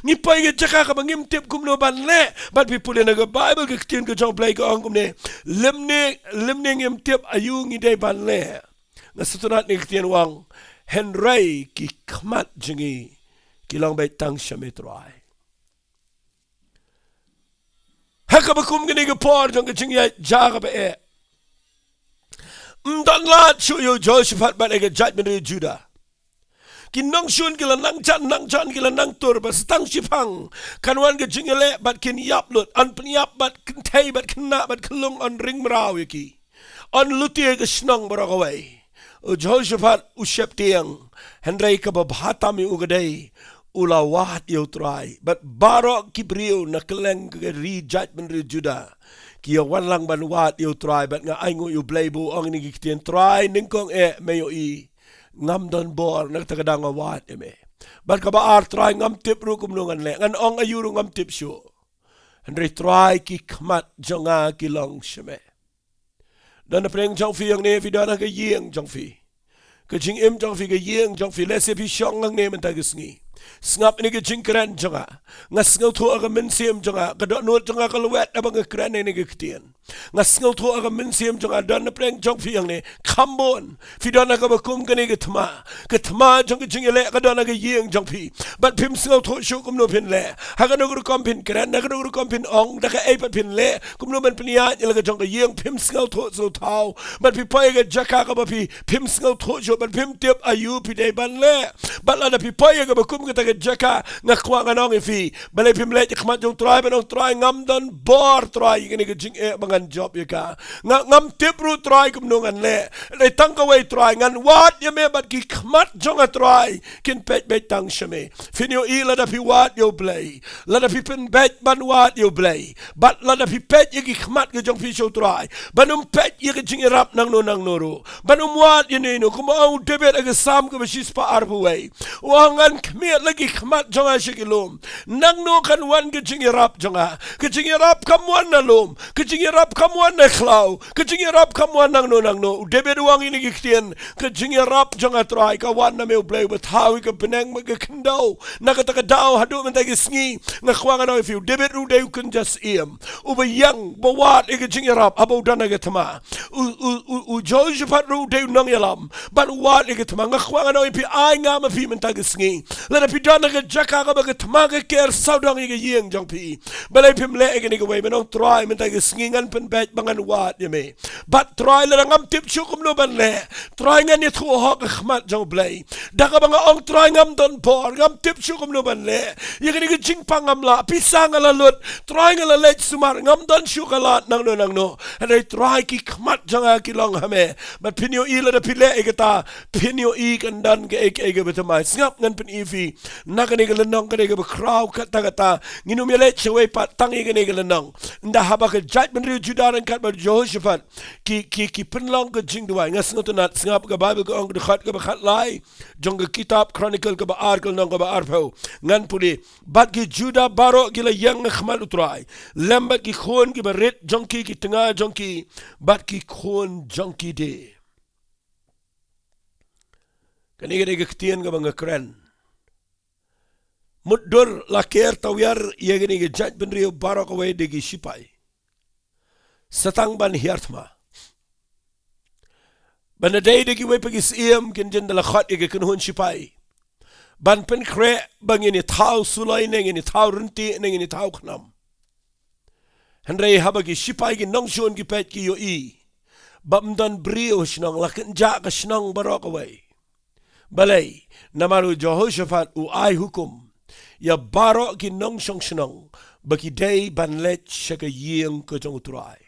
ni pai ke jaka ka bangim tip kumno ban le bat people in the Bible ke tin ke jong play ko angum ne lim ne ngim tip ayungi dai ban le na sutunat ni ktin wang henry ki khmat jingi kilang bai tang shamitrai Haka bakum gini ke por jong ke jingiait jaga ba e. Dan lat shu yo Josephat ba ke jat ben Juda. Kinong shun kila nang chan kila nang tur ba stang shipang kanwan ke jingile bat kin yap lut an penyap bat kentai bat kena bat kelung on ring meraw yaki. On luti ke snong barakawai. O Josephat usyap tiang hendrai ke babhata mi ugadai. Ulawat yo try but barok kibriu na keleng ke rijat ben Juda kia wan lang ban wat yo try but nga aingo yo blaybu ang ni gitien try ningkong meyo I ngam don bor na tagadang wat me but ka ba ar try ngam tip ru kumnungan le ngan ong ayuru ngam tip shu andre try ki khmat jonga ki long shme dan preng jong fi yang ne fi dan ka yeng jong fi ka jing im jong fi ka yeng jong fi lese fi shong ngang ne man tagisngi Sngap ni ke jingkren jonga ngas ngau thu aga MYNSIEM jonga kadok nut jonga kalwet abang kren ni ke ktien ngas ngau thu aga MYNSIEM jonga dan na preng jong fiang ni kambon fi dan aga bakum ke ni ke thma jong ke jingile kadon aga yeng jong fi bat phim ngau thu Shuh Kumno phin le haga no ru kom phin kren na ru kom phin ong da ka ei pat phin le kumno man pnia ni la jong ke yeng phim ngau thu so thau bat pi pai ga jaka ka ba pi phim ngau thu jo bat phim tip ayu pi dei ban le bat la da pi pai ga bakum ta jaka ngakwa nganong ifi balay pimle khmat jong try banong try ngam don bor try ngini ke jing bangan job yaka ngam tipru try kumnungan le tang ka way try ngan wat yame bat ki khmat jong a try kin pet bet tang shame finyo I la da pi wat yo play la da pi pen bet ban wat yo play bat la da pi pet yaki khmat ke jong pi show try banum pet yaki jing rap nang no ro banum wat yene no kuma au debet ag sam ke bashis pa RWAI wangan kmiat lagi khmat jonga shikilum nang no kan wan ke jingirap jonga ke jingirap kamwan na lum ke jingirap kamwan na khlaw ke jingirap kamwan nang no debet wang ini giktien ke jingirap jonga try ka wan na meu play with how ke penang mag kendau na ka daw hadu man tagi sngi nga khwanga no if you debet ru de kun just uba yang bawat ke jingirap abo dana ke tama u Josephat ru de nang yalam but wat ke tama nga khwanga no ipi ai nga ma fi man tagi sngi la pidana ke jaka ka ba ke tma ke ker saudang ke yeng jong pi balai pim le ke ni ke wei menong try men ta ke sngingan pen bet bangan wat ye me But try la ngam tip Shuh Kumno ban le. Try ngan ni thu hok khmat jong blay. Daga banga ong try ngam don por ngam tip Shuh Kumno ban le. Yagani ke jing pangam la pisang ala lut. Try ngala let sumar ngam don Shuh kalat nang no. And I try ki khmat jang ki long hame. But pinyo ila da pile egata pinyo I kan dan ke ege betamai. Ngap ngan pen ifi. Nakani ke lenong ke ege BAKHRAW kata nginu mele chewe pat tangi ke ege lenong. Nda haba ke jat ben riu judaran kat bar Jehoshaphat ki penlong ke jing duai ngas ngotunat ngap ke Bible ke ong dekhat ke bakhat lai jong ke kitab Chronicle ke ba arkel nong ke ba arpau ngan puli bat ki Juda baro gila yang khmal utrai lembat ki khon ki baret jong ki tengah jong ki bat ki khon jong ki de kani ke ketien ke bangakren mudur laker tawyar yegini ke jaj ben riu baro ke we de ki sipai satang ban hiartma ban day de ki we pagis iem kin jen de la khat ke kun hun sipai ban pen kre bang ini thau sulai neng ini thau runti neng ini thau khnam henrei haba ki sipai ki nong shon ki pet ki yo I bam dan brio shnong lakin ja ka shnong barok away balai namaru Jehoshaphat u ai hukum ya barok ki nong shong shnong baki day ban let shaka yeng ko jong utrai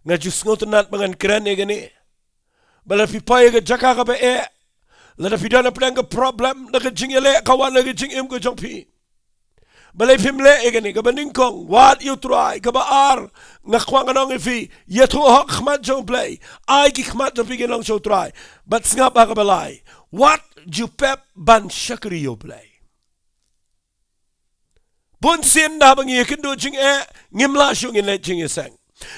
nga jus ngotunat mangan kran e gani bala pipai ga jaka ka ba e la pidana plang ka problem na ka jingele kawan na ka jingem ko jong pi balai pimle e gani ka baning kong what you try ka ba ar nga kwang anong ifi yetu hok khmat jong play ai ki khmat jong pi genong show try but ngap ka balai what you pep ban shakri yo play bon sin na bang ye kendo jing e ngimla shung in le jing sang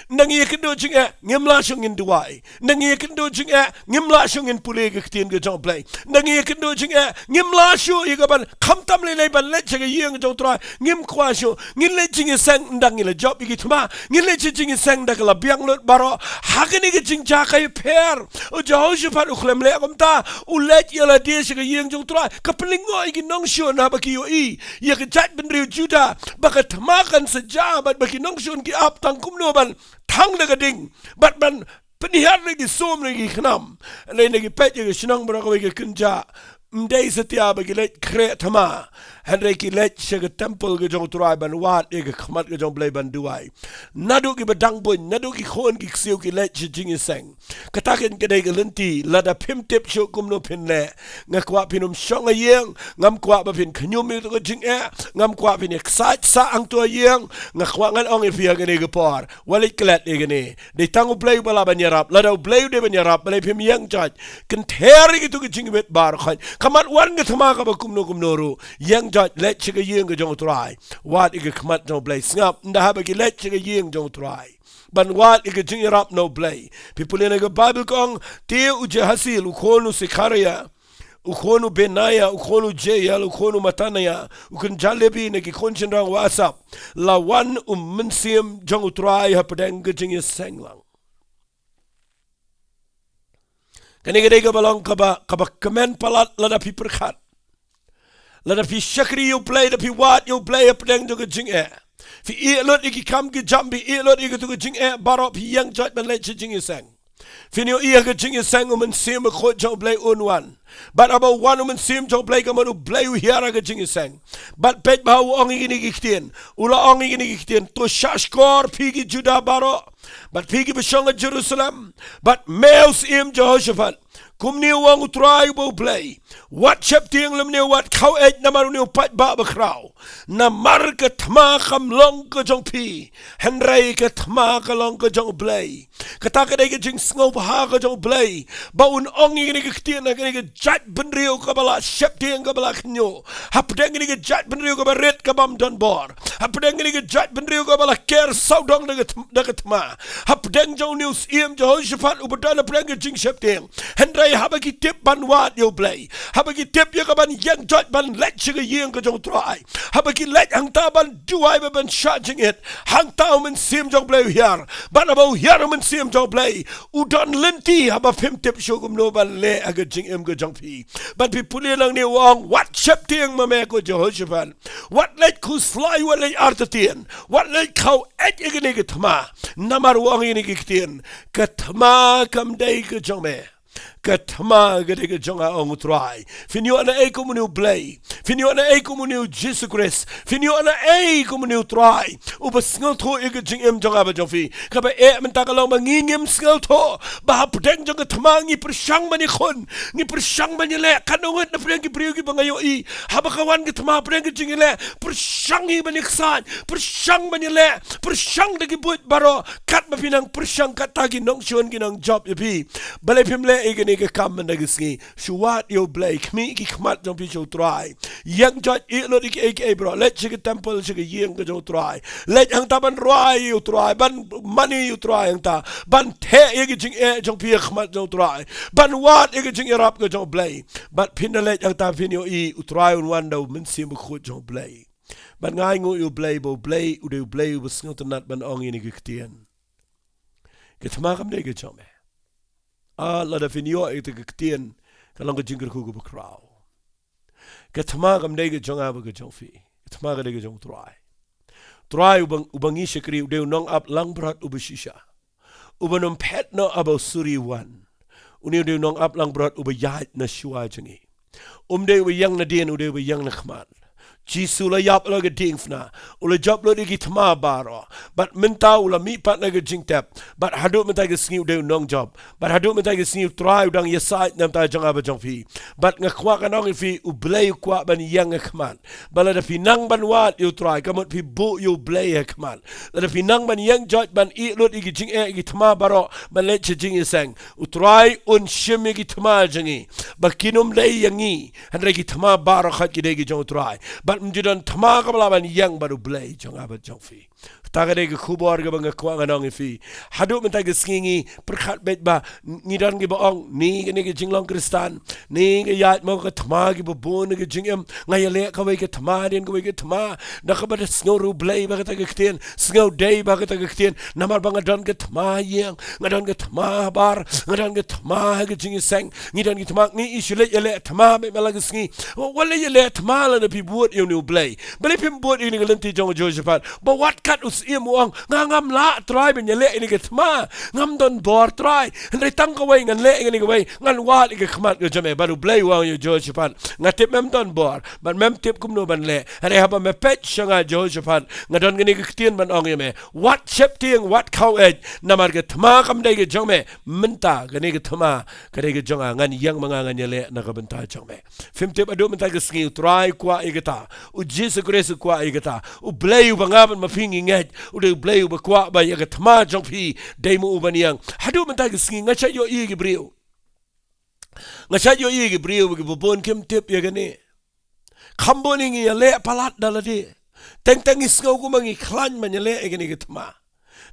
nang ye kendo jing e ngimla shung in duai nang ye kendo jing e ngimla shung in pule ke tien ke jong play nang ye kendo jing e ngimla shu ye ga ban kham tam le ban le che yeng jong try ngim kwa shu ngin le jing sang ndang le job ki thma ngin le jing sang da la biang lot baro hakani ke jing ja kai per o Jehoshaphat u khlem le komta u let ye la de che yeng jong try ka plingoi ki nong shu na ba ki yo I ye ke jat ben riu juda ba ka thma kan se ja ba ki nong shun ki ap tang kumno ban thang le ga ding bat ban penihar le ki som le ki khnam le ne ki pet ye shnang bra ko ke kunja mdei setia ba ki let kre thama henry ki let she ke temple ke jong turai ban wat ye ke khmat ke jong blai ban duai nadu ki badang bun nadu ki khon ki siu ki let che jing seng kataken ke dei ke lenti lada phim tip Shuh Kumno phin le nga kwa pinum shong a yeng ngam kwa ba phin khnyum mi to ke jing e ngam kwa phin excited sa ang to yeng nga kwa ngan ong e fia ke ne ke por walit klet e ke ne de tangu blai bala ban yarap lada blai de ban yarap blai phim yeng jaj kan theri ki to ke jing bet bar khan kamat wan ke thama ka ba kumno ru yeng jaj let che ke yeng ke jong try wat e ke khmat no blai ngap nda ha ba ki let che ke yeng jong try ban wat e ke jing yarap no blai people in the Bible kong te u Jehasil u khonu Sikaria u khonu Benaya u khonu Jeyal u khonu Matanaya u kun jalebi ne ki khonchen rang WhatsApp la wan MYNSIEM jong try ha padang ke jing senglang kani ke dega balong ka ba kemen palat la da pi perkhat la da pi shakri you play da pi wat you play up deng to ke jing e fi e lot iki kam ke jambi e lot iki to ke jing e baro pi yang jat ban le jing sang fi ni e ke jing sang MYNSIEM ko jong play on one but about one MYNSIEM jong play ka manu play here ke jing sang but pet ba ong iki ni kitien ula ong iki ni kitien to shashkor pi ki Juda baro but pi ki bishong Jerusalem but males im Jehoshaphat kumni wang utrai bo play what chapting lam ne wat khau et namaru ne pat ba BAKHRAW na mar ka thma kham long ka jong pi henrei ka thma ka long ka jong play kata ka dei ka jing sngo ha ka jong play ba un ong ni ka ktien na ka jat ben riu ka bala chapting ka bala knyo hap deng ni ka jat ben riu ka ba red ka bam don bor hap deng ni ka jat ben riu ka bala ker saudong na ka thma hap deng jong news im Jehoshaphat ubadana preng ka jing chapting henrei haba ki tip ban wat yo play haba ki tip yo ka ban yang jot ban let chiga yeng ka jong try haba ki let hang ta ban duai ba ban charging it hang ta MYNSIEM jong play here ban abo here MYNSIEM jong play udon lenti haba pim tip Shuh Kumno ban le aga jing em ka jong pi ban pi puli lang ni wong what chap tiang ma me ko Jehoshaphat what let ku fly what let artatien what let kau et igene ka thma namar wang ini kiktian katma kam day ke jome katma gede ke jonga ong try finyo ana e komunu play finyo ana e komunu Jesus Christ finyo ana e komunu try ubasngol tho e ke jingem jonga ba jofi kaba e mentakalo mangingem skol tho ba pdeng jonga tmangi persang mani khon ni persang mani le kanongat na preng ki priyo ki bangayo i habakawan ke tma preng ke jingile persang i mani ksan persang mani le persang de ki buat baro kat mapinang persang katagi nong shon ki nong job yapi balai pimle igani ke kam nagisngi shuwat yo blay kmi ki khmat jong pi cho try yang jot I lo dik ek bro let chig temple chig yeng ke jo try let ang ta ban roi yo try ban money yo try ang ta ban the ye ki jing e jong pi khmat jo try ban wat ye ki jing rap ke jo blay but pinale ang ta fin yo I utry un wan do MYNSIEM khut jo blay ban ngai ngo yo blay bo blay u de blay u snot nat ban ong ni ke ktien ke thma kam de ke jo me la da finio ite ktien kalong jingker ku BAKHRAW katma gam de jong aba ke jong fi katma de jong try ubangi shakri de nong up lang brat ubashisha ubanom pet no aba suri wan uni de nong up lang brat ubayat na shua jangi de yang na dien ude yang na khmat Jisu la yap la ke dingfna ula job lo ki thma baro but minta ula mi pat na ke jingtap but hadu minta ke sniu de nong job but hadu minta ke sniu try udang yesai nam ta jong aba jong fi but nga khwa ka nong fi u blay kwa ban yang khman bala da fi nang ban wat you try kamot fi bu you blay khman la da fi nang ban yang jot ban I lo ki jing e ki thma baro ban le jing sang u try un shim ki thma jangi bakinum lay yangi han ki thma baro khat ki de ki jong try Mjudan thma kablaban yang baru blay jong abat jong fi tagade ke khubor ke bang kwa nganong fi hadu menta ke skingi perkhat bet ba ngidan ke baong ni ke jinglong kristan ni ke yat mo ke thma ke bon ke jingem ngayale ka we ke thma den ke we ke thma na ka ba snoru blay ba ke ktien snow day ba ke ktien namar bang dan ke thma yang ngadan ke thma bar ngadan ke thma ke jing sang ngidan ke thma ni isule yale thma be mala ke skingi wala yale thma la na pi buat you new blay bali pim buat ini ke lenti jong Josephat but what kat muang ngam la try ben yele ini ke thma ngam don bor try ndai tang ka wei ngan le ngani ka wei ngan wat ke khmat ke jame baru blay wang yo Josephat ngatip mem don bor ban mem tip kumno ban le hare haba me pet shanga Josephat ngadon ngani ke ktien ban ong yeme what chep ting what cow edge namar ke thma kam dai ke jame menta ngani ke thma kare ke jonga ngan yang manga ngan yele na ka benta jame fim tip adu menta ke sngi try kwa igata u Jesus Christ kwa igata u blay u bangaban mapingi ngat udah blay ubah kuat bayar ke thma jong pi demo ubah niang hadu mentah ke singi ngacak yo I ke brio ngacak yo I ke brio ke bobon kem tip ya gane kambon ingi ya le palat daladi teng isngau ku mangi klan manyale gane ke thma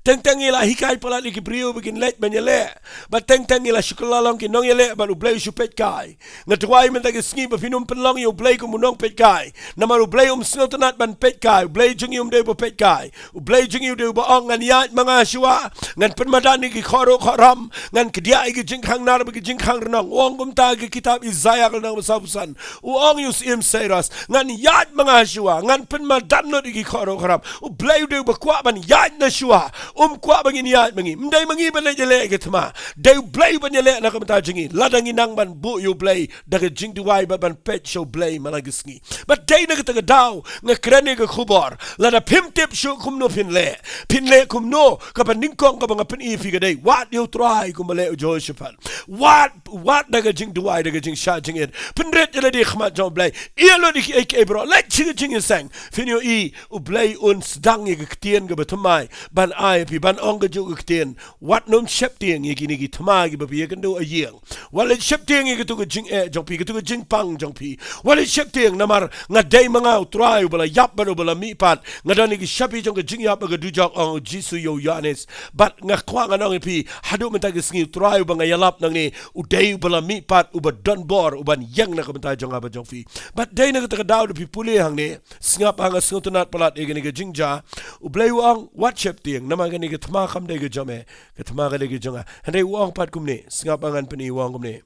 teng ila hikai palat ke brio begin let manyale but teng ila syukulalong ki nong yale baru blay supet kai ngatwai mentah ke singi bafinum penlong yo blay ku munong pet kai namaru blay snot tanat ban pet kai blay jungi de bo pet kai blay jungi de bo ong ngan yat mga shua ngan penmadani ki khoro kharam ngan kedia ki jingkhang nar ki jingkhang renang wong gumta ki kitab Isaiah kal nang sabusan ong yus im seras ngan yat mga shua ngan penmadan no ki khoro kharam blay de bo kwa ban yat na shua kwa bangin yat mangi mdai mangi ban le ke thma de blay ban le na kam ta jingi ladangi nang ban bu you blay daga jing duai ban pet show blay malagisngi but day na ka daw nga krene ka khubor lada pim tip Shuh Kumno pin le kumno ka ban ningkong ka bang pin ifi ka day what you try kumale Josephat what daga jing duai daga jing sha jing it pin ret le di khmat jo blay ielo di ek bro let jing sang finyo I u blay un sdang ye ktien ka batumai ban ai pi ban ong ka ju ktien what nom shep tieng ye gini ki thma ki ba pi kan do a yeng wal shep tieng ye tu ka jing e jong pi ka tu ka jing pang jong pi wal shep tieng namar nga day mga try bala yap bala mi pat nga dan ki shapi jong ka jing yap ka du jok ong Jisu yo yanes but nga kwa nga nong pi hadu menta ka sngi try ba nga yalap nang ni u day bala mi pat u ba don bor u ban yang na ka menta jong aba jong pi but day na ka daw pi puli hang ni snga pa nga sngutunat palat e gani ka jingja u blay wang what shep tieng nama gani ka thma kham de ka jame ka thma ga de ka jonga hande wang pat kumni snga pa ngan pani wang kumni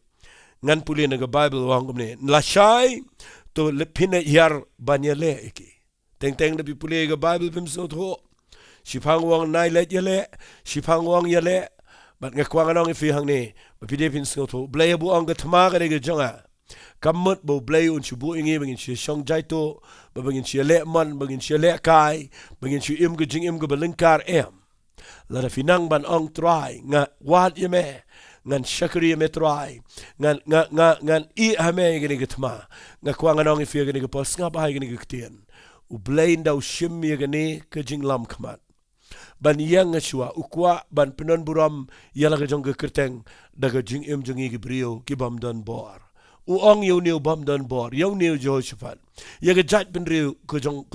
ngan puli na ka Bible wang kumni la shai to lepine yar banyale iki teng na pipuli ga Bible pim so tho Shipang wang nai let yale, shipang wang yale, but ngakwang anong ifi hang ni, mapidipin sngoto, blay bu ang gatma ka nega jonga. Kamut bo blay un shubu ingi bangin shi shong jaito, bangin shi le man, bangin shi le kai, bangin shi im ga jing im ga balingkar em. Lada finang ban ong try, nga wad yame, ngan shakri yame try, ngan I hame gani gatma, ngakwang anong ifi gani ga pos nga bahay gani ga ktien. U blay ndaw shim gani ka jing lam kamat. Ban yang ngaswa ukwa ban penon buram yala ga jong ga kerteng daga jing im jongi gi brio ki bam don bor. Uong yaw niyo bam don bor, yaw niyo Jehoshaphat. Ya ga jat ben riyo ka jong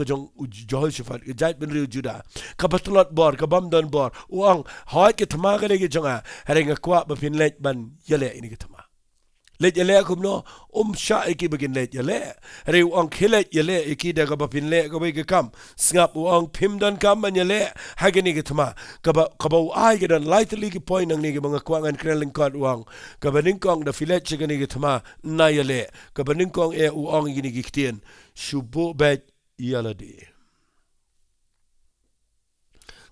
Jehoshaphat, ga jat ben riyo Judah. Ka batulot bor, ka bam don bor. Uong hawat ki tama ga ga jonga, hari nga kwa ba pinlet ban yale ini ka tama. Let yale kumno sha iki bagin let yale. Hari uang kilet yale iki daga ba pinlet ka ba kam. Sngap uang pim don kam ban yale hagani ka tama. Ka ba ai ga don lightly ki point ang ni ga mga kwangan kreling kod uang. Ka ba ningkong da filet siya gani ka tama na yale. Ka ba ningkong uang gini giktien. Shubo bet yaladi.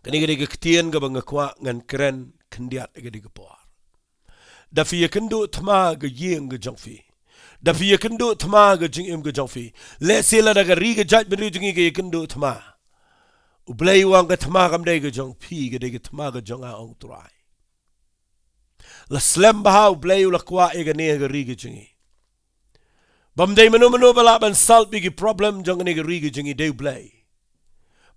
Kani gani giktien ka ba nga kwangan kren kandiat gani ka poar. Da fi yakendo tama ga yeng ga jongfi. Da fi yakendo tama ga jing im ga jongfi. Le sela da ga ri ga jat ben jing ga yakendo tama. U blay wang ga tama gam dai ga jong pi ga dai ga tama ga jong a ong try. La slem ba u blay u la kwa e ga ne ga ri ga jingi. Bam dai mano bala ban salt bi gi problem jong ne ga ri ga jingi dai blay.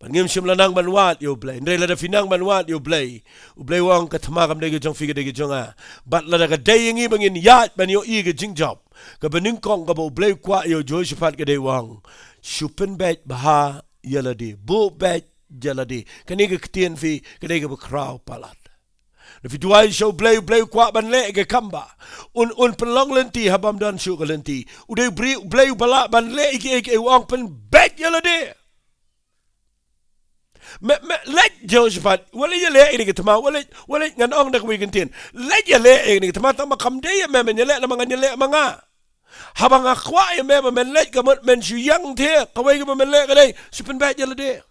Ban ngim shim lanang ban wat yo blay. Ndai la da finang ban wat yo blay. U blay wang ka tama gam dai ga jong fi ga dai ga jong a. Bat la da ga dai ngi bangin yat ban yo I ga jing job. Ka baning kong ka bo blay kwa yo Jehoshaphat ka dai wang. Shupen bet baha yaladi. Bo bet yaladi. Kani ga ktien fi ka dai ga BAKHRAW palat. Na fi duai show blay kwa ban le ga kamba. Un pelong lenti habam dan shu ka lenti. U dai blay bala ban le iki wang pen bet yaladi. Let Jehoshaphat wala yale ini kitama wala ngan ong dak wigentin let yale ini kitama tama kamde ya men yale na mga yale mga habang akwa ya men let gamot men shuyang the kawai ga men le ga dai supen bet yale de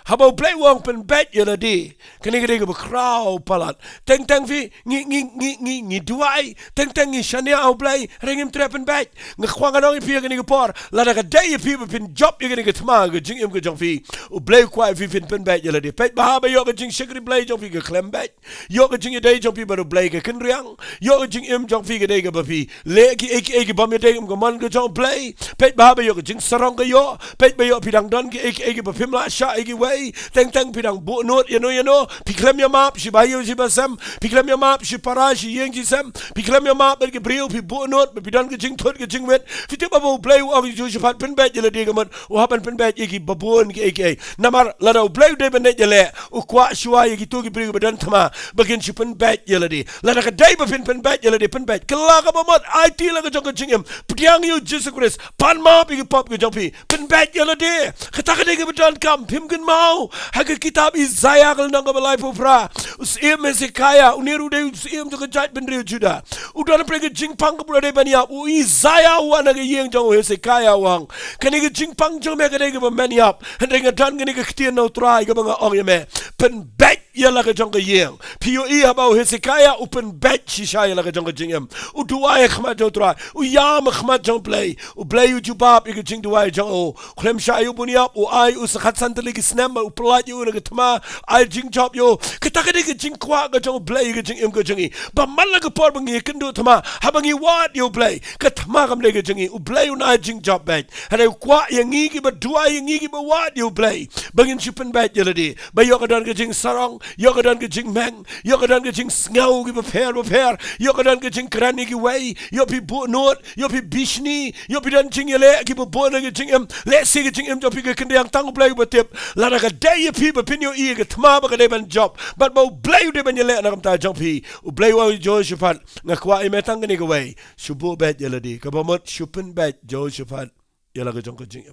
habang play wong pen bet yale de kani ga BAKHRAW palat teng fi ngi duai teng ngi shania au play ringim trepen bet ngakwang anong ipi ga ni por la da ga dai ipi pin job ya ga ni kitama ga jing im ga jong fi u play kwa fi fin pen bet yale de pet ba ba yo ga jing shikri play jong fi ga klem bet yo ga jing dai jong fi ba play ga kin riang yo ga jing im jong fi ga dai ga ba fi le ki bam ya dai ga man ga jong play pet ba ba yo ga jing sarong ga yo pet ba yo pi dang don ki ba pim la sha ki wei teng pidang bu not you know piklem ya map si bayo si basam piklem ya map si para si yeng si sam piklem ya map ke brio pi bu not pi dan ke jing thot ke jing wet fitu ba bo play wa Jehoshaphat pen bet jele de gaman o haban pen bet ki babon ke namar la do play de ben jele o kwa shwa ki to ki brio badan thama bagin si pen bet jele de la da ka dai ba pen bet jele de pen bet kala ka ba mat IT la ka jong jingem pdiang you Jesus Christ pan ma pi pop ke jong pi pen bet jele de kata ka de ke badan kam pim gen mau Haga kitab Isaiah kal nang balai pufra usim Hezekiah uniru de usim to kajat ben riu Judah udana prege jingpang ka pura de baniap u Isaiah wa na yeng jong Hezekiah wang kani ke jingpang jong me ka de ka baniap hande nga dan kani ka ktien no try ka mga ong yame pen bet yala ka jong ka yeng pio I habau Hezekiah u pen bet shisha yala ka jong ka jingem u duai khmat jong try u yam khmat jong play u play u jubab I ka jing duai jong o klem sha yu buniap u ai u sakhat santali ki snam u you na tama ai jing job yo kataka de jing kwa ga jong play ga jing im ga jingi ba mala ga por bangi kendo tama habangi wat yo play ka tama gam de ga jingi u play na jing job bet hare kwa yangi ki ba dua yangi ki ba wat yo play bangin chipen bet yeladi ba yo ga dan ga jing sarong yo ga dan ga jing meng yo ga dan ga jing ngau ki ba pair yo ga dan ga jing krani ki wei yo pi bu not yo pi bishni yo pi dan jing yele ki ba bo na ga jing im let's see ga jing im jo pi ga kende yang tang play ba tip la ga day people pinyo I ga tama ba ga de ban job but ba blay de ban yele na kam ta jong pi u blay wa Jehoshaphat nga kwa I metang ni ga wei shubu bet yeladi ka ba mot shupen bet Jehoshaphat yala ga jong ka jing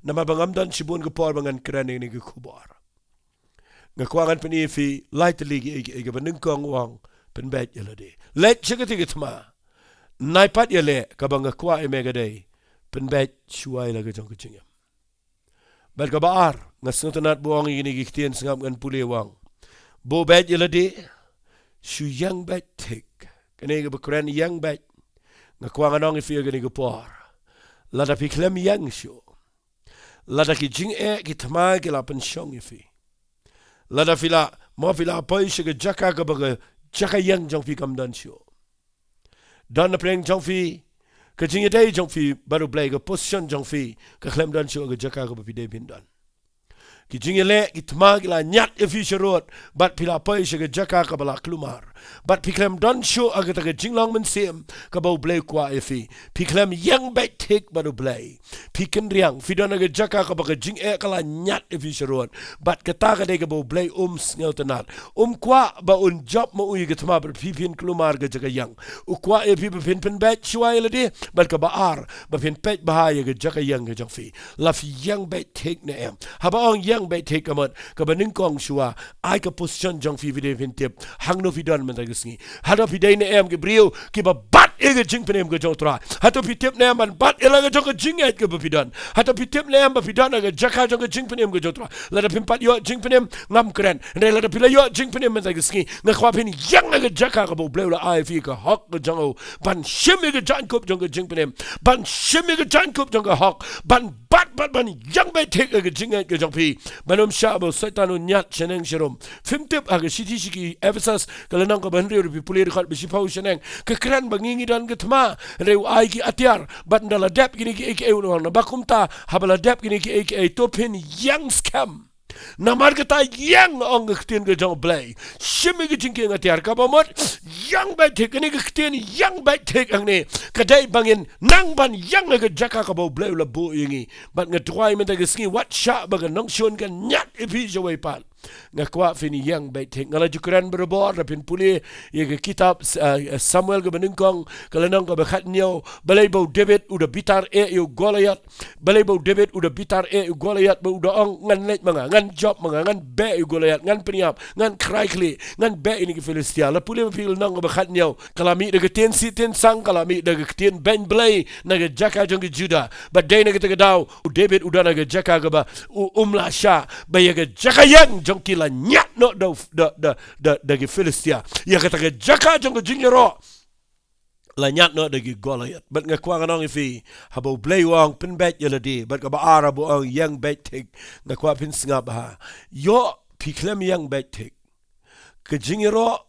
na mabangam dan shibun ga por bangan krani ni ga kubar nga kwa gan pini fi lightly ga ban kong wang pen bet yeladi let chigati ga tama naipat yele ka ba nga kwa I me ga de pen bet shuai la ga jong ka jing Bal ka baar ngasung tanat buang ini giktian sengap ngan pulih wang. Bo bet yelade shu yang bet tik. Kene ke bekren yang bet ngakwang anong ifi kene ke por. Lada piklem yang shu. Lada ki jing ki tama ki la pensyong ifi. Lada fila mo fila apoy siya ke jaka ke baga jaka yang jong fi kam dan shu. Dan na preng jong fi ke jing day jong fi baru blay ke position jong fi ke klem dan shu ke jaka ke bapide pindan. Ki jingele ki tma ki la nyat ifi sharot bat pila pai ke jaka ka bala klumar bat piklem don show agata ke jinglong MYNSIEM ka bau blay kwa ifi piklem yang bet tik baru blay piken riang fidon ke jaka ka ba jing ka la nyat ifi sharot bat kata ka de ka bau blay SNGEWTHAIT kwa ba un job mo uyi ke tma ber pipin klumar ke jaka yang kwa ifi pipin pen bet shwai la de bat ka baar ba pin pet bahaya ke jaka yang ke jongfi la fi yang bet tik ne em haba ong yang bay take amat ka baning kong shua ai ka position jong fi video vin tip hang no vidon man tagisngi hada fi day ne em ke brio ki ba bat e ga jing penem ga jong tra hata fi tip ne man bat ela ga jong jing et ka ba vidon hata fi tip ne em ba vidon ga jaka jong jing penem ga jong tra la da pim pat yo jing penem ngam kren ne la da pila yo jing penem man tagisngi nga khwa pin yang ga jaka ka bo bleu la ai fi ka hok ga jong ban shimi ga jan kop jong jing penem ban shimi ga jan kop jong ga hok ban ban yang bay take ga jing et ga jong fi Manom syabo saitanu nyat seneng serum. Fimtip aga siti siki Ephesus kalanang ka banri uri pulir khat bisipau seneng. Kekran bangingi dan ketma RWAI ki atiar bandala dep gini ki aka unang nabakumta habala dep gini ki aka topin yang scam. Namar kata yang ong ketien ke jong blay. Shimi ke jingki ngatiar kabamot yang baik ini ke ketien yang baik ang ni. Kadai bangin nang ban yang ke jaka kabau blay la bu ingi. Bat ngatwai menta ke ski wat syak bagan nong shon kan nyat ipi jawai pan. Ngakwa fini yang baik ngala jukuran berbor rapin pulih ye ke kitab Samuel ke benengkong kalanang ke bekat nyau balai bau David udah bitar yu Goliath balai bau David udah bitar yu Goliath bau udah ong ngan let manga ngan job manga ngan be yu Goliath ngan peniap ngan kraikli ngan be ini ke Filistia la pulih pil nang ke bekat nyau kalami de ketien sitin sang kalami de ketien ben blay naga jaka jong ke Juda badai naga tegadaw David udah naga jaka ke ba umla sha ba ye ke jaka yang kila nyat no dagi Filistia ya kata ke jaka jong ke jingjero la nyat no dagi Goliath bat ngakwang anong ifi habau blay wang pin bet yeladi bat ka baara bu ang yang bet tik ngakwa pin singap ha yo piklem yang bet tik ke jingjero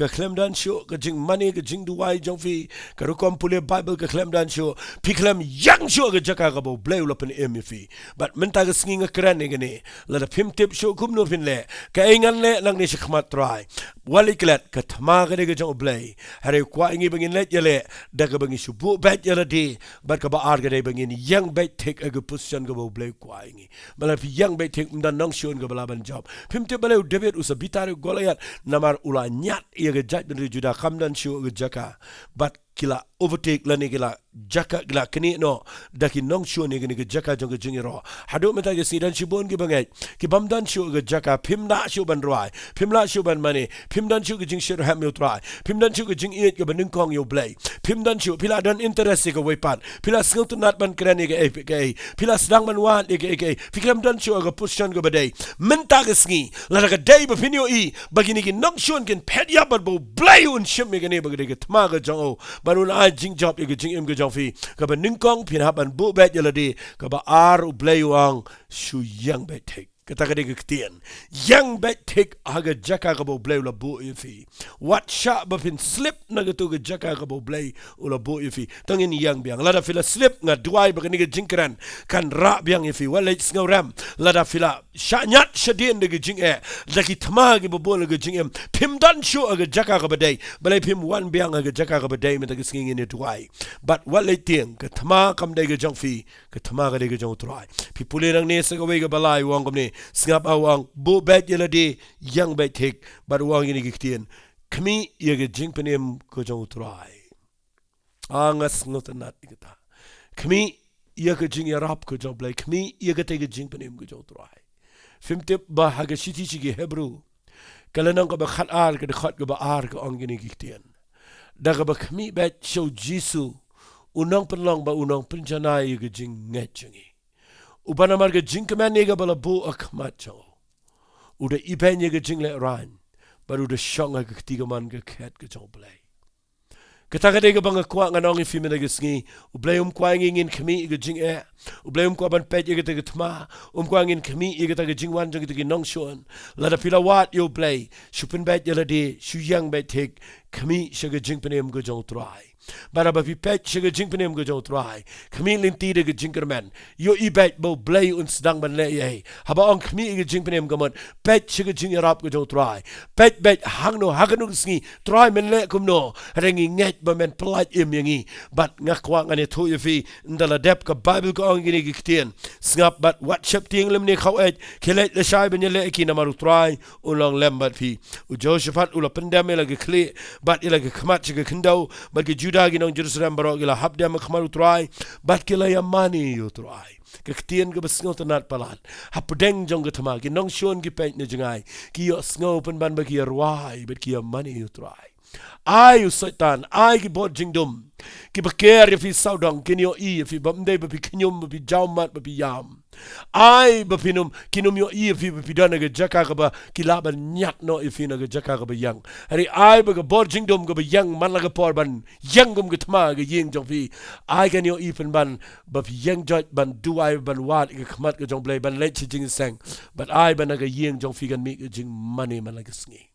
ke klem dan syu ke jing mani ke jing duai jong fi ke rukom pule Bible ke klem dan syu piklem yang syu ke jaka ka bo bleu la pen emifi but menta ke singi ngakran ne gene la da pim tip Shuh Kumno fin le ke ingan le nang ni shikmat try wali klet ke thma ke de jong blei hare kwa ingi bangin let yele da ke bangi shubu bet yele di but ke ba ar ke de bangin yang bet take a position ke bo bleu kwa ingi mala fi yang bet take mdan nang shun ke balaban job pim tip baleu David usabitar Goliath namar ula nyat ke jaj ben Juda kamdan syu ke jaka but kila overtake la ni kila jaka kila kini no daki nong syu ni ke jaka jong ke jingiro hadu meta ke sidan shibon ke bangai ki bamdan syu ke jaka phimna syu ban rwai phimla syu ban mani phimdan syu ke jing shir ham yo trai phimdan syu ke jing it ke benung kong yo blay phimdan syu pila dan interest ke wepan pila skill to not ban krani ke APK pila sedang ban wan ke fikram dan syu ke position ke badai menta ke sngi la ka dai ba finio i bagini ki nong syu ken pet ya ba bo blay un shim me ke ne ba ke tma ke jong barun a jing job ke jing im ke jong fi ka ba ningkong pin haban bu bet yeladi ka ba ar u blay wang shu yang bet take kata kade ke ketien yang bet take aga jaka ka bo blay la bu ifi what sha ba pin slip na ke tu ke jaka ka bo blay ula bu ifi tangin yang biang lada fila slip nga duai ba ke jingkran kan ra biang ifi walai ngawram lada fila sha nyat shadin de ke jing laki thma ke bo bol ke jing em pim dan shu aga jaka ka badai balai pim wan biang aga jaka ka badai me ta ke singin ni duai but walai tieng ke thma kam de ke jong fi ke thma ka de ke jong trai pi pulirang ne sa ka we ke balai wang kom ni singap awang bu bet yeladi yang bet tik bar wang ini giktian kami ye ke jing penem ko jong trai angas ngotanat kita kami ye ke jing yarap ko jong blai kami ye ke te ke jing penem ko jong trai fimtip ba ha ke siti chi Hebrew kalanang ko ba khat ar ke khat ko ba ar ko ang ini giktian da ka ba kami bet show Jisu unang penlong ba unang penjana ye ke jing nget jingi Ubana mar ke JINKYRMEN ni ke bala bu akmat jong. Udah iben ye ke jing le ran. Baru udah syong ke ketiga man ke ket ke jong belai. Kata-kata ke bang kuat nganong ifi mena ke sengi. Ublay kuat ingin kami ke jing Ublay kuat ban pet ye ke tma. Kuat ingin kami ye ke jing wan jong ke nong shon. Lada pila wat yo blay. Shupen bet ye lade. Shu yang bet tek. Kami sya ke jing penem ke jong try. Bara ba pipet siya jing penem ke jong try. Kami linti de ke JINKYRMEN. Yo ibet bo blay un sedang ban le ye. Haba ong kami ke jing penem gamot. Pet siya jing yarap ke jong try. Pet bet hangno haganu sengi. Try men le kumno. Rengi nget ba men pelat im yangi. Bat ngakwa ngane to yefi ndala dep ke Bible ko ong gini giktian. Sngap bat WhatsApp tiang lem ni kau kelet le shai ben le ki namaru try ulang lembat fi. U Jehoshaphat ula pendam lagi kli bat ilagi khamat siya kendau bat ke Judah ginong Jerusalem barok gila habda makhmaru try bat kila yamani yu try kektian ke besngau tenat palat hapdeng jong ke thama ginong shon ki pet ne jangai ki yo sngo pen ban ba ki RWAI bat ki yamani yu try ai usaitan ai ki bod jingdom ki baker fi saudang kinyo fi bamde ba pi kinyum ba pi jaumat ba pi yam ai ba pinum kinum yo fi ba pi dana ga jaka ka ba ki laban nyat no fi na ga jaka ka ba yang hari ai ba ga bod jingdom ga ba yang man la ga por ban yang gum ga thma ga ying jong fi ai kan yo pen ban ba pi yang jot ban duai ban wat ga khmat ga jong blai ban le chi jing sang but ai ban ga ying jong fi gan mi ga jing money man la ga sngi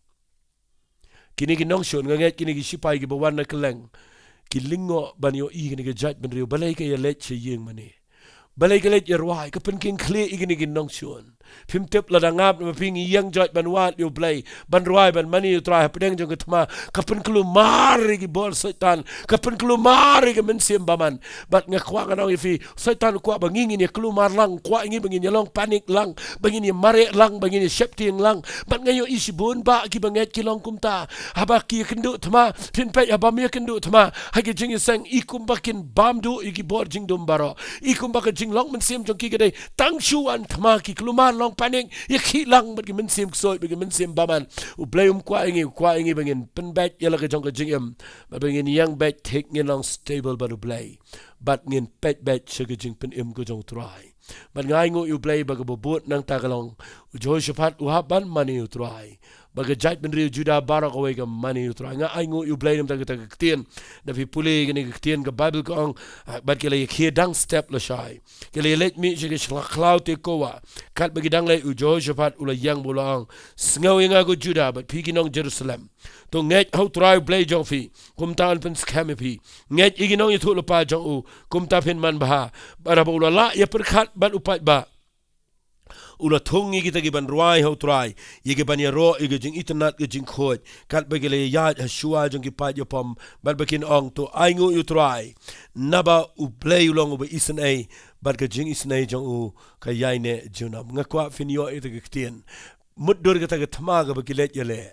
kini ki nong shon nganget kini ki sipai ki bawan na keleng ki lingo ban yo kini ki jat ban riu balai ka ya let che yeng mani balai ka let ya RWAI ka pen king kli kini ki nong shon phim tep la dangap na ping yang jat ban wat yo blai ban RWAI ban mani yo try pedeng jong ka thma ka pen klu mar ki bol setan ka pen klu mar ki MYNSIEM baman bat ngakwa ka nong ifi setan kwa bangingin ya klu mar lang kwa ingin bangin ya long panik lang bangin ya MAREH lang bangin ya SHEM lang bat ngayo isi bun ba ki banget ki long kumta haba ki kendu thma pin pe haba mi kendu thma hagi jing sang ikum bakin bamdu iki bor jing dum baro ikum bak jing long MYNSIEM jong ki gade tang shuan thma ki kluman long panik ya ki lang bat ki MYNSIEM soi bagi MYNSIEM baman u blayum kwa ingi bangin pen bet ya la ka jong ka jing ba bangin yang bet take ngin long stable ba du blay bat ngin pet bet sugar jing pen ko jong try ban ngai ngo u blay ba ga bobot nang tagalong u Jehoshaphat u haban mani u try baga jait ben riu Judah barak away ka mani u try nga ai ngo u blay nam taga ktien da fi puli gani ktien ka Bible ko ang bat kila ye dang step la shai kila ye let mi shige cloud te kowa kat bagi dang le u Jehoshaphat ula yang bulang sngaw nga go Judah bat piginong Jerusalem to nget how try blay jong fi kumtaan pen scam fi nget iginong itu lupa jong u kumta pen man baha bara ula la ye perkhat bat upat ba ula thongi kita gi ban RWAI ho try ye ge ban ya ro ge jing internet ge jing khoj kat be ge le ya shua jong gi pa yo pom ban bakin ong to ai ngu yu try naba u play long u isen a ban ge jing isen a jong u ka yai ne JUNOM ngakwa fin yo ite ge ktien muddur ge ta ge thma ge be le ye le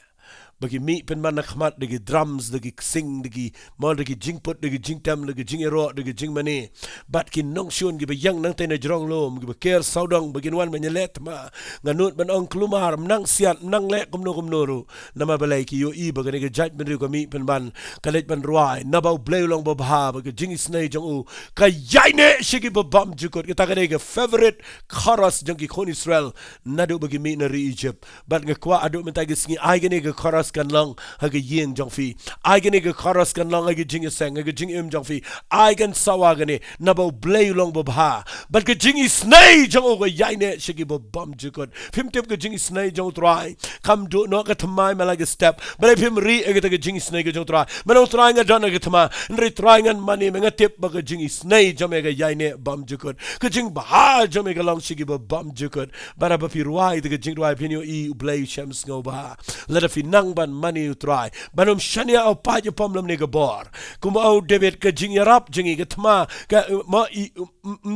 bagi mi pen man khmat de drums de sing de mal de jingput de jingtam de jingero de jing mani bat kin nong shun gi yang nang te na jrong lom gi ker saudang bagin wan menyelet ma nganut ban ong klumar nang siat nang le kumno ru nama balai ki yo i bagane ge jat ben ri ko mi pen ban kalet ban RWAI na ba blay long ba bha bagi jing snai jong u ka yaine shigi ba bam jukot ki ta ge favorite chorus jong ki kon Israel nadu bagi mi na ri Egypt bat ngakwa adu men ta ge sngi ai ge ge chorus kan long hage yeng jong fi ai gane ge chorus kan long hage jing sang hage jing jong fi ai gan sawa gane na ba blay long ba bha but ge jing snai jong go yaine shigi ba bam jukot phim tep ge jing snai jong try kam do no ka thmai ma like step but phim ri ge ge jing snai ge jong try ma no try nga don ge thma ri try ngan mani me nga tep ba ge jing snai jom ge yaine bam jukot ge jing ba jom ge long shigi ba bam jukot bara ba fi RWAI de ge jing RWAI pin yo i blay shams ngo ba let fi nang ban mani u try banum shania au pa je pom lam ne gabor kum au David ka jing yarap jingi ka thma ka ma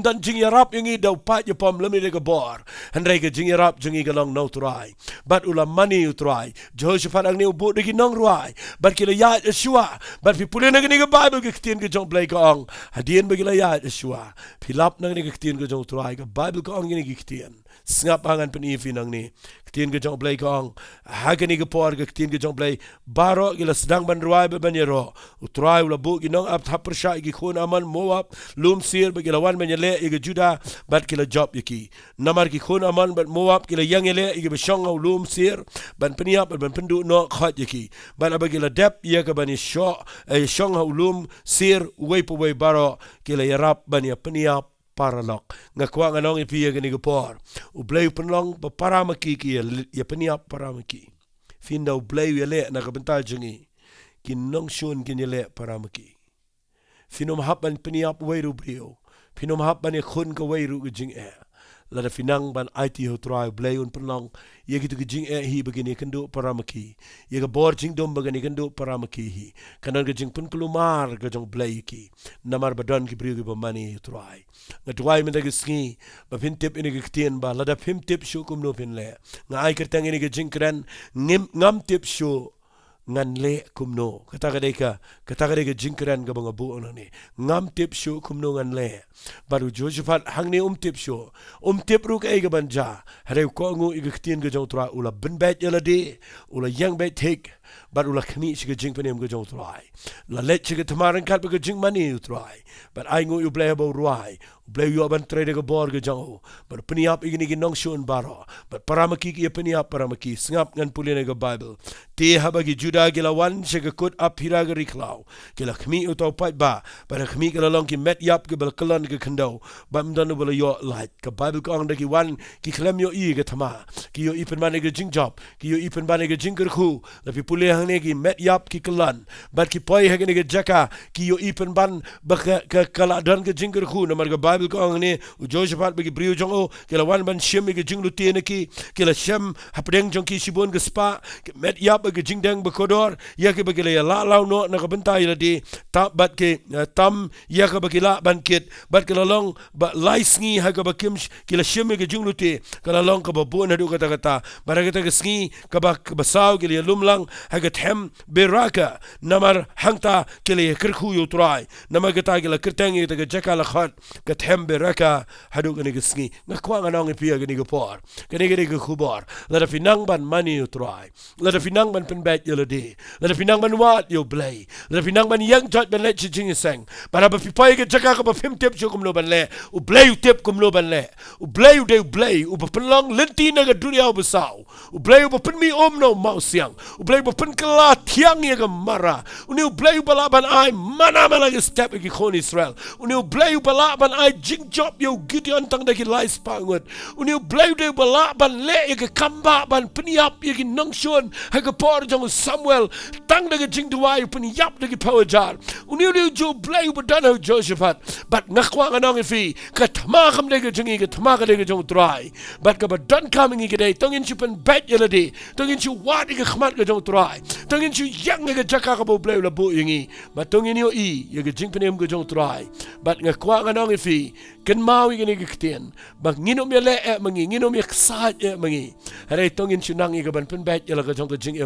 dan jing yarap yangi dau pa je pom lam ne gabor handai ka jing yarap jingi ka long no try but ula mani u try Jehoshaphat ang ne u bo de nong RWAI but kila ya Yeshua but fi pule na ni ka Bible ka ktien ka jong blay ka ong hadien bagila ya Yeshua filap na ni ka ktien ka jong try ka Bible ka ong ni ka ktien Sngap hangan peni finang ni. Ketien ke jong blay kong. Hagani ke por ke ketien ke jong blay. Baro gila sedang ban RWAI banyero. Utrai ula bu ginong ap thap persya igi khun aman Moab lum sir bagila wan banyele igi Juda bat kila job yaki. Namar ki khun aman bat Moab kila yang ele igi besyong au lum sir ban peniap ban pendu no khat yaki. Ban abagila dep ia ke bani syong au lum sir uwei puwei baro kila yarap bani peniap paralok ngakwa nganong ipi gani gapor ublay penlong paramaki ki ya peniap paramaki finda ublay yele na kabental jengi kinong shun kinyele paramaki finom haban peniap weiru brio finom haban khun ka weiru gijing lada finang ban IT hotrai blay un penlong ye gitu gijing hi begini kendo paramaki ye ga bor jing dom begini kendo paramaki hi kanan gijing pun kelumar gajong blay ki namar badan ki brio ki bamani hotrai ngadwai menda gisngi ba pintip ini gktien ba lada pimtip Shuh Kumno pinle ngai kertang ini gijing kran ngam tip Shuh ngan le kumno kata kadeka jingkran ga banga bu onani ngam tip Shuh Kumno ngan le baru Josephat hangni tip Shuh tip ru ka ga banja hare ko ngu igktien ga jong tra ula bin bet yaladi ula yang bet take baru ula khni shi ga jing penem ga jong trai la let shi ga tamaran kat ga jing mani trai but ai ngu yu play about RWAI play yu ban trade ga bor ga jong but peniap igini gi nong shun baro but paramaki ki peniap paramaki sngap ngan pulina ga Bible te habagi Juda gila wan shi ga kut up hira ga riklau gila khmi utau pai ba bara khmi ga long ki met yap ga bal kalan ga khandau bam dan bal yo light ka Bible ka ang da ki wan ki klem yo i ga thama ki yo ipen ban ga jing job ki yo ipen ban ga jing khu la pi pule hang ne ki met yap ki kalan bat ki poi ha ga jaka ki yo ipen ban ba ka kala dan ga jing khu na mar ga Bible ka ang ne u Josephat bagi brio jong o kila wan ban SHEM ga jing lu te ne ki kila SHEM hapdeng jong ki sibon ga spa met yap ga jing dang ba kodor ya ke bagi la la law no na ga bentai la di ta bat ke tam ya ka bagi la ban kit bat kila long ba laisngi ha ga ba kim kila SHEM ga jing lu te kala long ka ba bon hadu kata kata bara kata ga sngi ka ba basaw kila lumlang ha ga them beraka namar hangta kila kirkhu yu trai namar kata kila kirtang ta ga jaka la khat ka them beraka hadu ga ni ga sngi ngakwa nganong ipia ga ni ga por ga ni ga khubor la da finang ban mani yu trai la da finang ban pen bet yeladi la da finang ban wat yu blay la da finang ban yang jot ban let jing sang bara ba pipai ga jaka ka ba pim tip Shuh Kumno ban le u blay u tip kumno ban le u blay u de blay u ba penlong lenti na ga dunia u basaw u blay u ba pen mi no mau siang u blay u ba pen kala tiang ya ga mara u ni u blay u bala ban ai mana mala ga step ki khon Israel u ni u blay u bala ban ai jing job yo Gideon tang da ki lais pangut u ni u blay u de bala ban le ya ga kamba ban peniap ya ki nongshon ha ga por jong Samuel tang da ga jing duai peniap da ki power jar u ni u jo blay u ba dan ho Josephat but ngakwa nganong ifi ka thma kham de ga jingi ka thma ga de ga jong trai but ka ba dan coming ga de tongin chupen bet yeladi tongin chu wat ga khmat ga jong trai tongin chu yang ga jaka ka bo blay la bo yingi but tongin yo I ya ga jing penem ga jong trai but ngakwa nganong ifi kan mau ga ni ga ktien bak nginom ya le mangi nginom ya ksat ya mangi hare tongin chu nang ga ban pen bet yela ga jong ga jing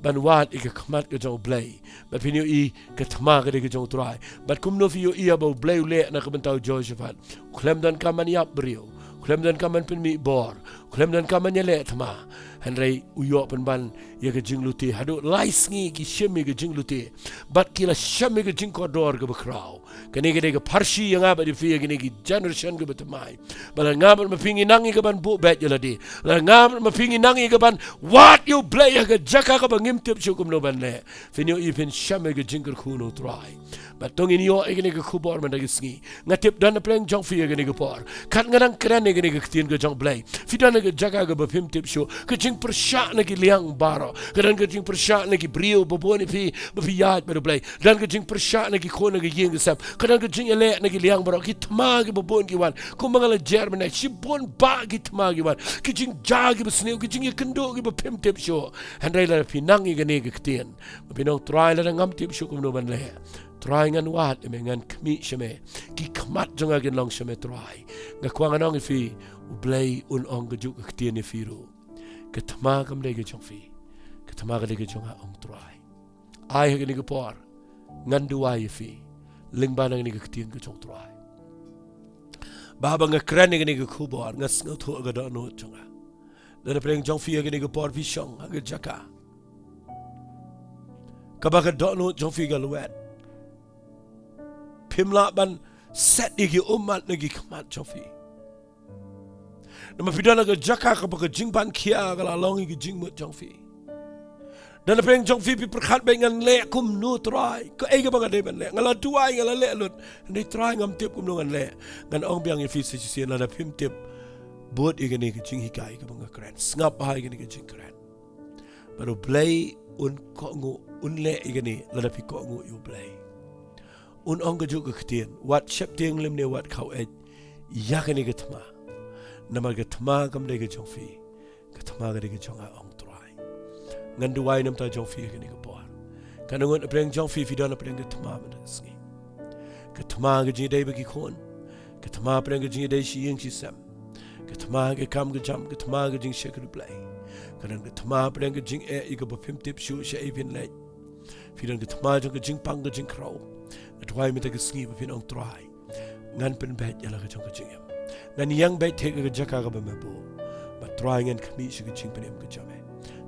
ban wat ga khmat ga jong blay but pinyo I ka thma ga de ga jong trai but kumno fi yo I abo blay le na ka bantau Josephat klem dan kaman yap brio klem dan kaman pen mi bor klem dan kaman ya le thma hanrei uyo pen ban ya ga jing luti hadu lais ngi ki SHEM ga jing luti but kila SHEM ga jing kodor ga bakhraw kani ga de ga parshi yang aba di fi ga ni generation ga batmai bala ngam ma pingi nangi ga ban bu bet yaladi la ngam ma pingi nangi ga ban what you play ga jaka ga bangim tip Shuh Kumno ban le finyo even SHEM ga jing khuno try but tong in yo ga ni ga khubor man da gisngi ngatip dan pleng jong fi ga ni ga por kat ngarang kran ga ni ga ktien ga jong blay fidan ga jaka ga ba pim tip Shuh ka jing persya na ki liang baro kadang ka jing persya na ki brio boboni fi ba fi yat ba blay dan ka jing persya na ki khona ga yeng ga sap kadang ka jing ele na ki liang baro ki thma ga bobon ki wan ko mangala German na sibon ba ki thma gi wan ki jing ja gi besne ki jing kendo gi ba pim tip Shuh handai la fi nang ga ni ga ktien ba pinong try la ngam tip Shuh Kumno ban le try ngan wat ngan kmi sheme ki khmat jonga gen long sheme try ga kwang anong fi blay un ong ga juk ktien ni firu ka thma kam de ga chong fi ka thma ga de ga chong ong try ai ga ni ga por ngan duai fi ling ba nang ni ga ktien ga chong try Baba ngakren ni ke khubor ngas ngotho aga do no chunga. Dan preng jong fi aga ni ke por visong aga jaka. Kabaka do no jong fi ga luet. Pimla ban set igi umat nagi kamat jong fi. Nama pidana aga jaka kabaka jingban kia aga lalong igi jingmut jong fi. Dan preng jong fi pi perkhat bae ngan le kum nu try. Ko ega banga de ban le ngala tuai ngala le lut. Ni try ngam tip kum nu ngan le. Ngan ong biang fi si si la pim tip. Buat ega ni ke jing hikai ke banga keren. Ngap hai ke ni ke jing keren. Baru play un ko ngu un le ega ni la pi ko ngu you play. Un ong ke juk ke tien. Wat shep tieng lim ne wat khau et. Ya ke ni ke thma. Nama ke thma kam de ke jong fi. Ke thma ke de ke jong ong ngan duai nam ta jong fi ke ni ke por kan ngon apreng jong fi dan apreng ke thma ma ski ke thma ke ji dei bagi khon ke thma apreng ke ji dei shi ying chi sam ke thma ke kam ke jam ke thma ke jing shek ru play kan ke thma apreng ke jing e ke ba phim tip shu she e pin le fi dan ke thma jong ke jing pang ke jing crow duai mi ta ke ski ba pin ong try ngan pen bet ya la ke jong ke jing ngan yang bet te ke jaka ka ba ma bo ba try ngan khmi shi ke jing pen em ke jam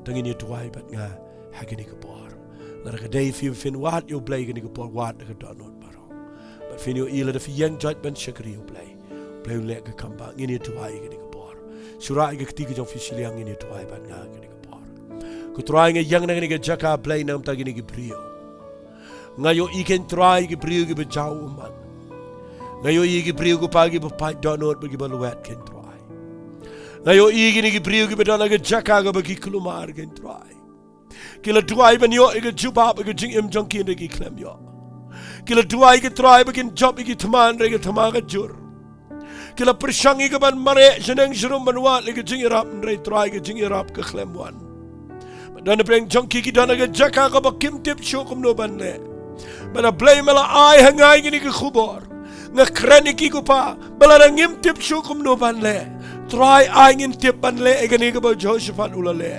tangin ni tuai bat nga hagini ke por la ka dei fi fin wat yo play gini ke por wat ka do not baro but fin yo ila de fi yang judge ban shakri yo play le ka kamba ngini tuai gini ke por shura ke ti ke jong fi shiliang ngini tuai bat nga gini ke por ku try nga yang na gini ke jaka play nam ta gini ke brio nga yo I ken try ke brio ke bejau man nga yo I ke brio ku pagi ba pai do not bagi ba luat ken try ngayo igi ni brio ki bedana ke jaka ga bagi klumar gen try kila tuai ban yo ke juba ke jing im jong ki ki klem yo kila tuai ke try begin job ki tman re ke tma ga jur kila pershangi ke ban mare jeneng jerum ban wa ke jing rap re try ke jing rap ke klem wan dan preng jong ki dana ke jaka ga bakim tip Shuh Kumno ban le bana blame la ai hangai ni ke khubor nga kreniki ko pa bala ngim tip Shuh Kumno ban le try angin tip ban le egani ke ba Joshafat ula le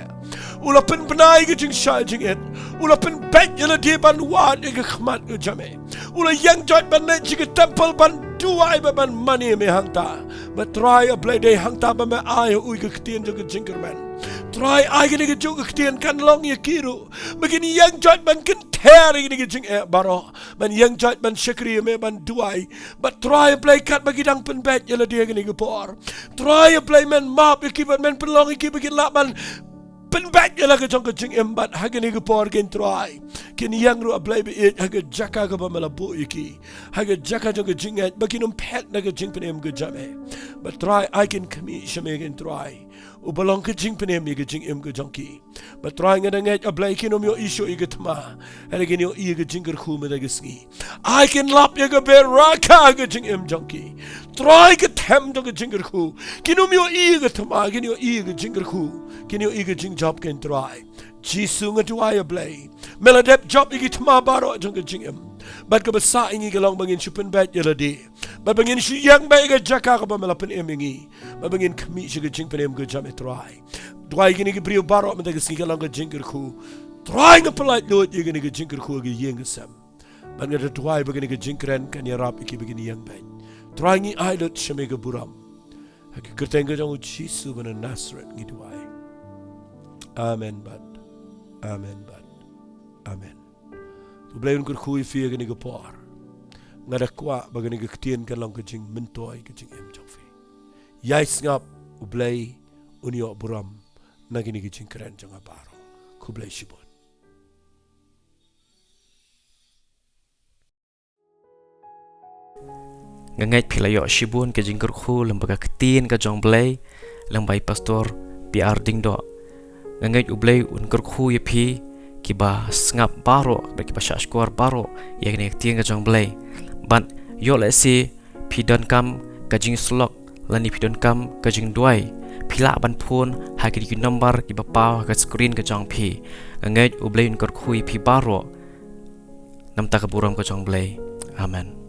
ula pen penai ke JINGSHAI JINGIEIT ula pen bet yala di ban wan ke khmat ke jame ula yang jot ban le jike temple ban duai ba ban money me hangta ba try a play day hangta ba me ai ui ke ktien jo ke JINKYRMEN try ai ke jo ke ktien kan long ye kiru begini yang jot ban ken Heri ni jing baro ban yang jat ban shakri me ban duai but try play kat bagi dang pen bet yala dia ni por try play man map ekibat man pelong ekibat lak ban pen bet yala ke jong ke jing embat hagani ke por gen try ken yang ru play be haga jaka ke ba malabu iki haga jaka jong ke jing bagi num pet na ke jing pen em ke jame but try I can kami shame gen try ubalong ke jing pen em ke jing em ke jongki but try ngadang a blay kinom yo isyo igatma and again yo iga jinger khu me dagisngi I can lap ya be raka ga jing em junkie try ke them dog jinger khu kinom yo igatma again yo iga jinger khu kin yo iga jing job can try jisu ngadua ya blay meladep job igitma baro jong jing em but ka basa ingi galong bangin chupen bet yala di but bangin shi yang ba iga jaka ka ba melapen em ingi but bangin kami shi ga jing pen em ga jam try Dwai gini ke brio baro me daga sika lang ka jinger khu try nga polite lot ye gini ke jinger khu ge yeng sam ban nga dwai ba gini ke jingkren kan ya rap iki begini yang ben try ngi ai lot shame ke buram ha ke kerteng ga jong jisu ban Nazareth ngi dwai amen amen tu blai un kur khu fi gini ke por nga da kwa ba gini ke ktien kan lang ka jing mentoi ke jing em jong fi yai ngap u blai unyo buram nagini ki jingkren jang baro kublai shibot
ngangai philayo shibun ke jingkur khu lembaga ketin ka jong blai lembai pastor P.R.DIENGDOH ngangai ublai unkur khu yepi kiba ngap baro ba kiba shashkor baro yakni ketin ka jong blai ban yo le si pidon kam ka jing slok lani pidon kam ka jing duai pila ban phun ha ki number ki bapa ka screen ka jong phi ngai ublai un kor khui phi baro nam ta ka buram ka jong blai amen